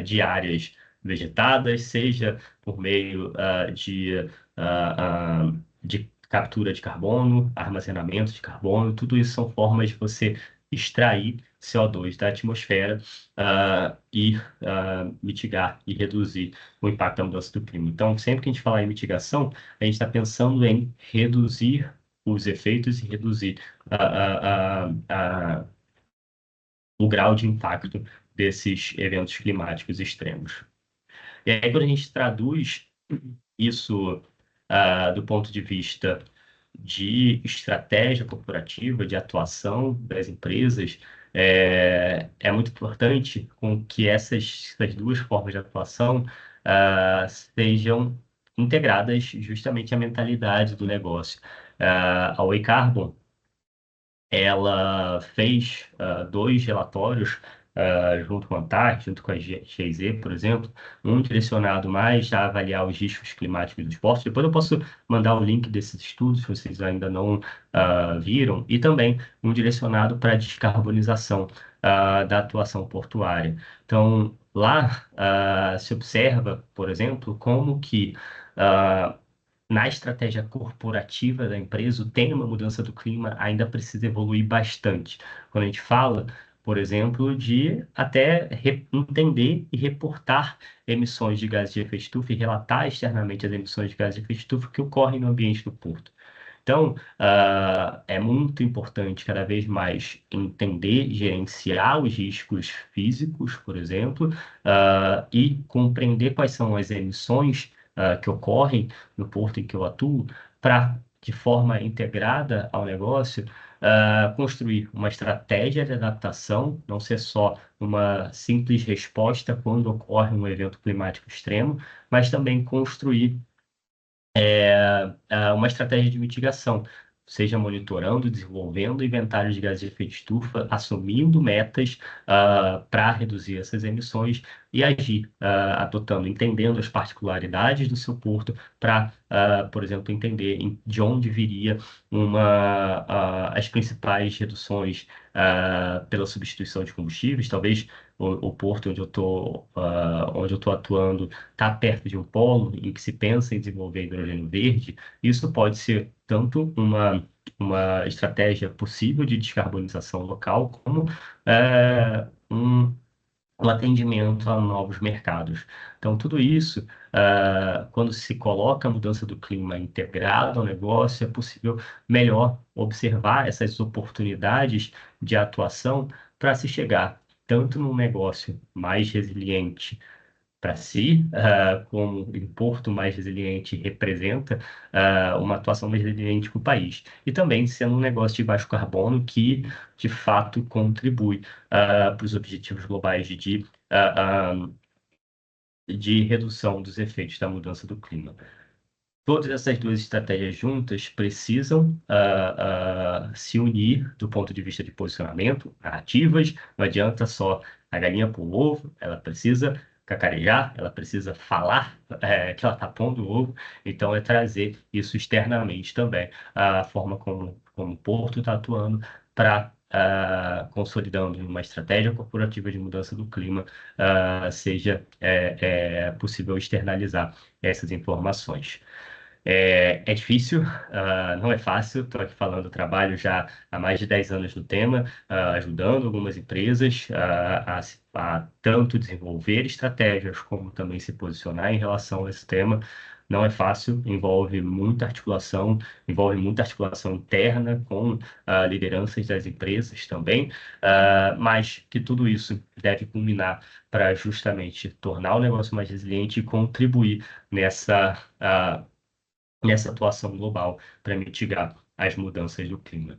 de áreas vegetadas, seja por meio de captura de carbono, armazenamento de carbono. Tudo isso são formas de você extrair CO2 da atmosfera e mitigar e reduzir o impacto da mudança do clima. Então, sempre que a gente falar em mitigação, a gente está pensando em reduzir os efeitos e reduzir o grau de impacto desses eventos climáticos extremos. E aí, quando a gente traduz isso do ponto de vista de estratégia corporativa, de atuação das empresas, é muito importante com que essas duas formas de atuação sejam integradas justamente à mentalidade do negócio. A Way Carbon, ela fez dois relatórios junto com a ANTAC, junto com a GIZ, por exemplo, um direcionado mais a avaliar os riscos climáticos dos portos. Depois eu posso mandar o link desses estudos, se vocês ainda não viram, e também um direcionado para a descarbonização da atuação portuária. Então, lá se observa, por exemplo, como que na estratégia corporativa da empresa, o tema mudança do clima ainda precisa evoluir bastante. Quando a gente fala, por exemplo, de até entender e reportar emissões de gases de efeito estufa e relatar externamente as emissões de gases de efeito estufa que ocorrem no ambiente do porto. Então, é muito importante cada vez mais entender, gerenciar os riscos físicos, por exemplo, e compreender quais são as emissões que ocorrem no porto em que eu atuo, para, de forma integrada ao negócio, construir uma estratégia de adaptação, não ser só uma simples resposta quando ocorre um evento climático extremo, mas também construir uma estratégia de mitigação, seja monitorando, desenvolvendo inventários de gases de efeito estufa, assumindo metas para reduzir essas emissões e agir, adotando, entendendo as particularidades do seu porto para, por exemplo, entender de onde viria as principais reduções pela substituição de combustíveis. Talvez o porto onde eu estou atuando está perto de um polo em que se pensa em desenvolver hidrogênio verde. Isso pode ser tanto uma estratégia possível de descarbonização local, como um atendimento a novos mercados. Então, tudo isso, quando se coloca a mudança do clima integrado ao negócio, é possível melhor observar essas oportunidades de atuação para se chegar tanto num negócio mais resiliente para si, como um porto mais resiliente representa uma atuação mais resiliente para o país. E também sendo um negócio de baixo carbono que, de fato, contribui para os objetivos globais de redução dos efeitos da mudança do clima. Todas essas duas estratégias juntas precisam se unir do ponto de vista de posicionamento, narrativas. Não adianta só a galinha pôr o ovo, ela precisa cacarejar, ela precisa falar que ela está pondo o ovo. Então, é trazer isso externamente também, a forma como o Porto está atuando para consolidando uma estratégia corporativa de mudança do clima, seja possível externalizar essas informações. É difícil, não é fácil. Estou aqui falando, trabalho já há mais de 10 anos no tema, ajudando algumas empresas a tanto desenvolver estratégias como também se posicionar em relação a esse tema. Não é fácil, envolve muita articulação interna com lideranças das empresas também, mas que tudo isso deve culminar para justamente tornar o negócio mais resiliente e contribuir nessa atuação global para mitigar as mudanças do clima.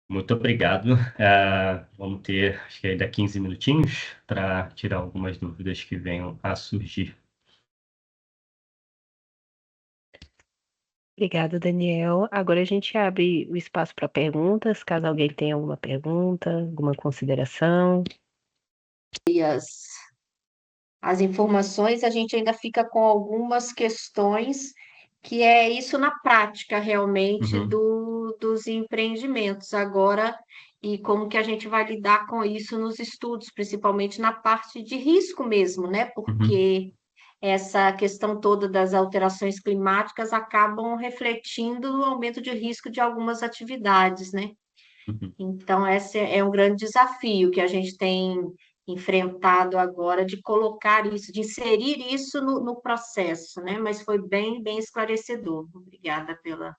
Muito obrigado. Vamos ter, acho que ainda 15 minutinhos para tirar algumas dúvidas que venham a surgir. Obrigada, Daniel. Agora a gente abre o espaço para perguntas, caso alguém tenha alguma pergunta, alguma consideração. E as informações, a gente ainda fica com algumas questões, que é isso na prática realmente dos empreendimentos agora, e como que a gente vai lidar com isso nos estudos, principalmente na parte de risco mesmo, né? Porque essa questão toda das alterações climáticas acabam refletindo o aumento de risco de algumas atividades, né? Uhum. Então, esse é um grande desafio que a gente tem enfrentado agora de colocar isso, de inserir isso no processo, né? Mas foi bem esclarecedor. Obrigada pela.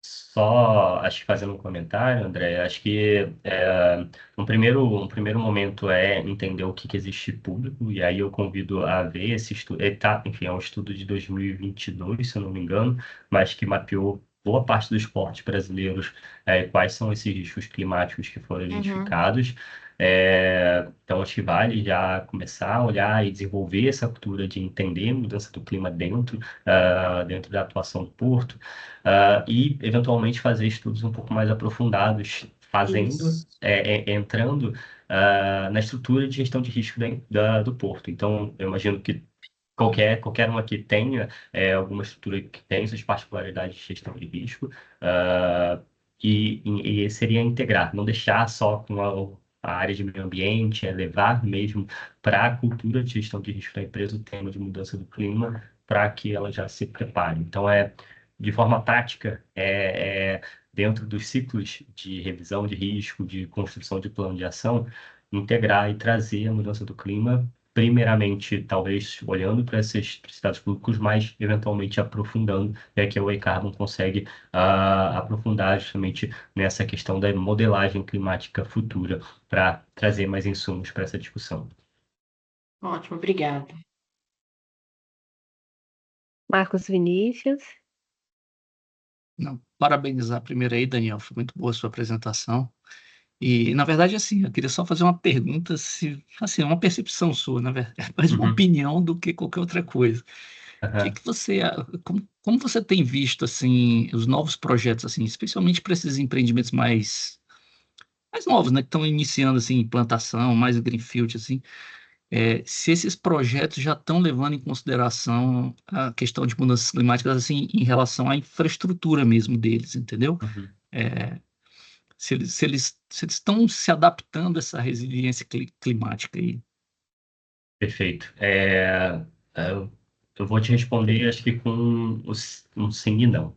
Só, acho que fazendo um comentário, André, acho que um primeiro momento é entender o que existe público, e aí eu convido a ver esse estudo, enfim, é um estudo de 2022, se eu não me engano, mas que mapeou boa parte dos portos brasileiros, quais são esses riscos climáticos que foram Uhum. identificados. Então, acho que vale já começar a olhar e desenvolver essa cultura de entender a mudança do clima dentro da atuação do porto, e eventualmente fazer estudos um pouco mais aprofundados, Isso. entrando na estrutura de gestão de risco do porto. Então, eu imagino que qualquer uma que tenha alguma estrutura que tenha suas particularidades de gestão de risco, ah, e seria integrar, não deixar só com a área de meio ambiente, levar mesmo para a cultura de gestão de risco da empresa o tema de mudança do clima, para que ela já se prepare. Então, de forma prática, dentro dos ciclos de revisão de risco, de construção de plano de ação, integrar e trazer a mudança do clima, primeiramente, talvez olhando para esses dados públicos, mas eventualmente aprofundando, que o E-Carbon consegue aprofundar justamente nessa questão da modelagem climática futura para trazer mais insumos para essa discussão. Ótimo, obrigada. Marcos Vinícius. Não, parabenizar primeiro aí, Daniel, foi muito boa a sua apresentação. E, na verdade, assim, eu queria só fazer uma pergunta, se, assim, uma percepção sua, na verdade, mais uma Uhum. opinião do que qualquer outra coisa. O que Aham. que você, como você tem visto, assim, os novos projetos, assim, especialmente para esses empreendimentos mais novos, né, que estão iniciando, assim, implantação, mais greenfield, assim, se esses projetos já estão levando em consideração a questão de mudanças climáticas, assim, em relação à infraestrutura mesmo deles, entendeu? Uhum. É, se eles estão se adaptando a essa resiliência climática aí. Perfeito. Eu vou te responder, acho que com um sim e não.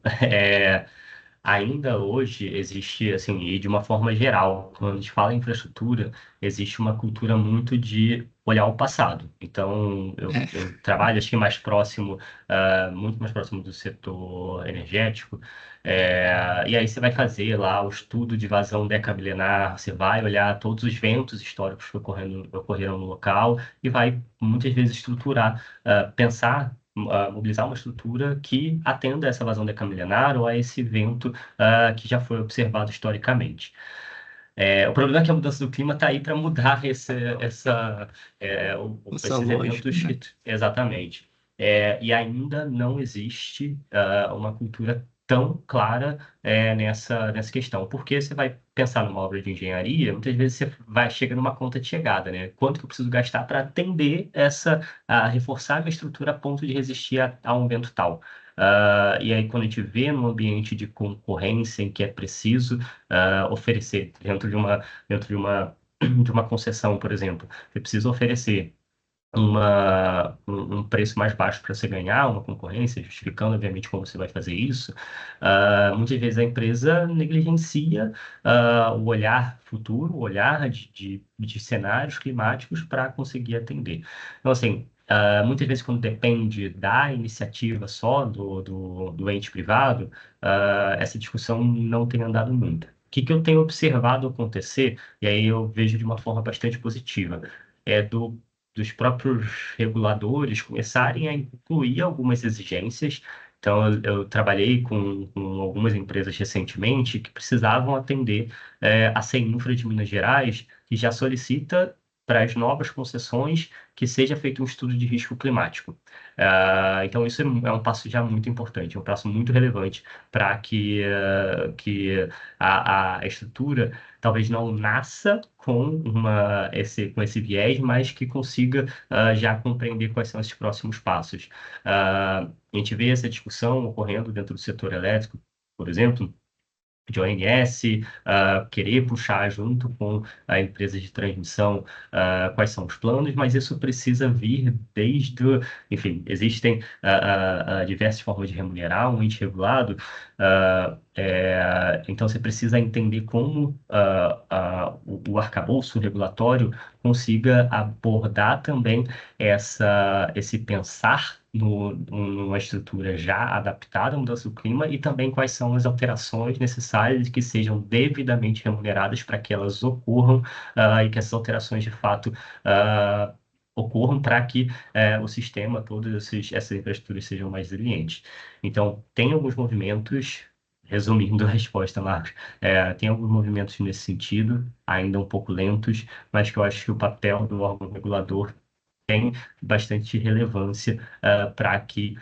Ainda hoje existe, assim, e de uma forma geral, quando a gente fala em infraestrutura, existe uma cultura muito de olhar o passado. Então, eu, É, eu trabalho, acho que mais próximo, muito mais próximo do setor energético, e aí você vai fazer lá o estudo de vazão decamilenar, você vai olhar todos os ventos históricos que ocorreram no local e vai, muitas vezes, estruturar, pensar, mobilizar uma estrutura que atenda a essa vazão decamilenar ou a esse vento que já foi observado historicamente. O problema é que a mudança do clima está aí para mudar essa esses lógica, eventos, né? exatamente. E ainda não existe uma cultura tão clara nessa questão. Porque você vai pensar numa obra de engenharia, muitas vezes você chega numa conta de chegada, né? Quanto que eu preciso gastar para atender a reforçar a minha estrutura a ponto de resistir a um vento tal? E aí, quando a gente vê num ambiente de concorrência em que é preciso oferecer dentro de uma concessão, por exemplo, você precisa oferecer um preço mais baixo para você ganhar uma concorrência, justificando, obviamente, como você vai fazer isso. Muitas vezes a empresa negligencia o olhar futuro, o olhar de cenários climáticos para conseguir atender. Então, assim, muitas vezes, quando depende da iniciativa só do ente privado, essa discussão não tem andado muito. O que eu tenho observado acontecer, e aí eu vejo de uma forma bastante positiva, é dos próprios reguladores começarem a incluir algumas exigências. Então, eu trabalhei com algumas empresas recentemente que precisavam atender a CEINFRA de Minas Gerais, que já solicita para as novas concessões que seja feito um estudo de risco climático. Então, isso é um passo já muito importante, é um passo muito relevante para que a estrutura talvez não nasça com esse viés, mas que consiga já compreender quais são esses próximos passos. A gente vê essa discussão ocorrendo dentro do setor elétrico, por exemplo, de ONS, querer puxar junto com a empresa de transmissão quais são os planos, mas isso precisa vir enfim, existem diversas formas de remunerar um ente regulado, Então, você precisa entender como o arcabouço regulatório consiga abordar também esse pensar numa estrutura já adaptada à mudança do clima e também quais são as alterações necessárias que sejam devidamente remuneradas para que elas ocorram e que essas alterações, de fato, ocorram para que o sistema, todas essas infraestruturas sejam mais resilientes. Então, tem alguns movimentos. Resumindo a resposta, Marcos, tem alguns movimentos nesse sentido, ainda um pouco lentos, mas que eu acho que o papel do órgão regulador tem bastante relevância para que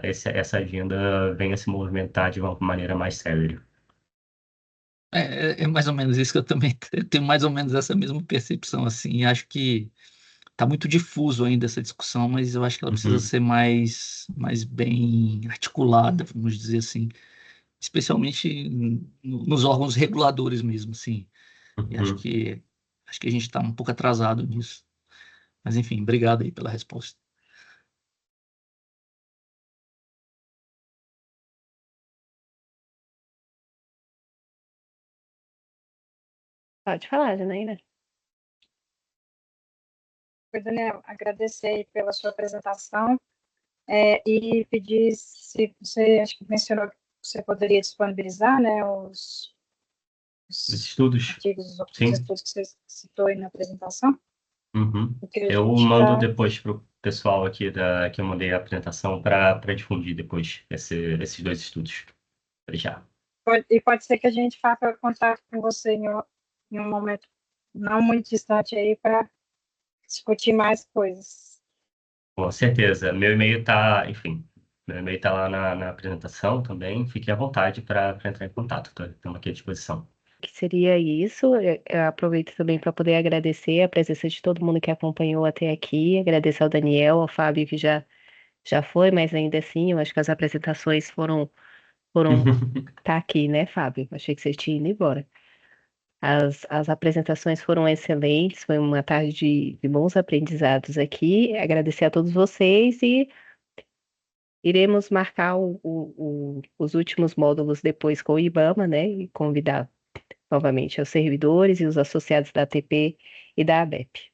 essa agenda venha se movimentar de uma maneira mais célere. É mais ou menos isso que eu também tenho mais ou menos essa mesma percepção, assim. Acho que está muito difuso ainda essa discussão, mas eu acho que ela precisa ser mais bem articulada, vamos dizer assim, especialmente nos órgãos reguladores mesmo, sim. E acho que a gente está um pouco atrasado nisso. Mas enfim, obrigado aí pela resposta. Pode falar, Janaína. Oi, Daniel, agradecer aí pela sua apresentação e pedir se você, acho que mencionou que você poderia disponibilizar, né, os Estudos. artigos, os Sim. estudos que você citou aí na apresentação. Porque a Eu gente mando depois para o pessoal aqui que eu mandei a apresentação para difundir depois esses dois estudos. Já. Pode ser que a gente faça contato com você em um momento não muito distante aí para discutir mais coisas. Com certeza. Meu e-mail está, enfim, meu e-mail está lá na apresentação também. Fique à vontade para entrar em contato. Estamos aqui à disposição. Que seria isso. Eu aproveito também para poder agradecer a presença de todo mundo que acompanhou até aqui, agradecer ao Daniel, ao Fábio, que já foi, mas ainda assim, eu acho que as apresentações foram tá aqui, né, Fábio? Achei que você tinha ido embora. As apresentações foram excelentes, foi uma tarde de bons aprendizados aqui. Agradecer a todos vocês e iremos marcar os últimos módulos depois com o IBAMA, né? E convidar novamente os servidores e os associados da ATP e da ABEP.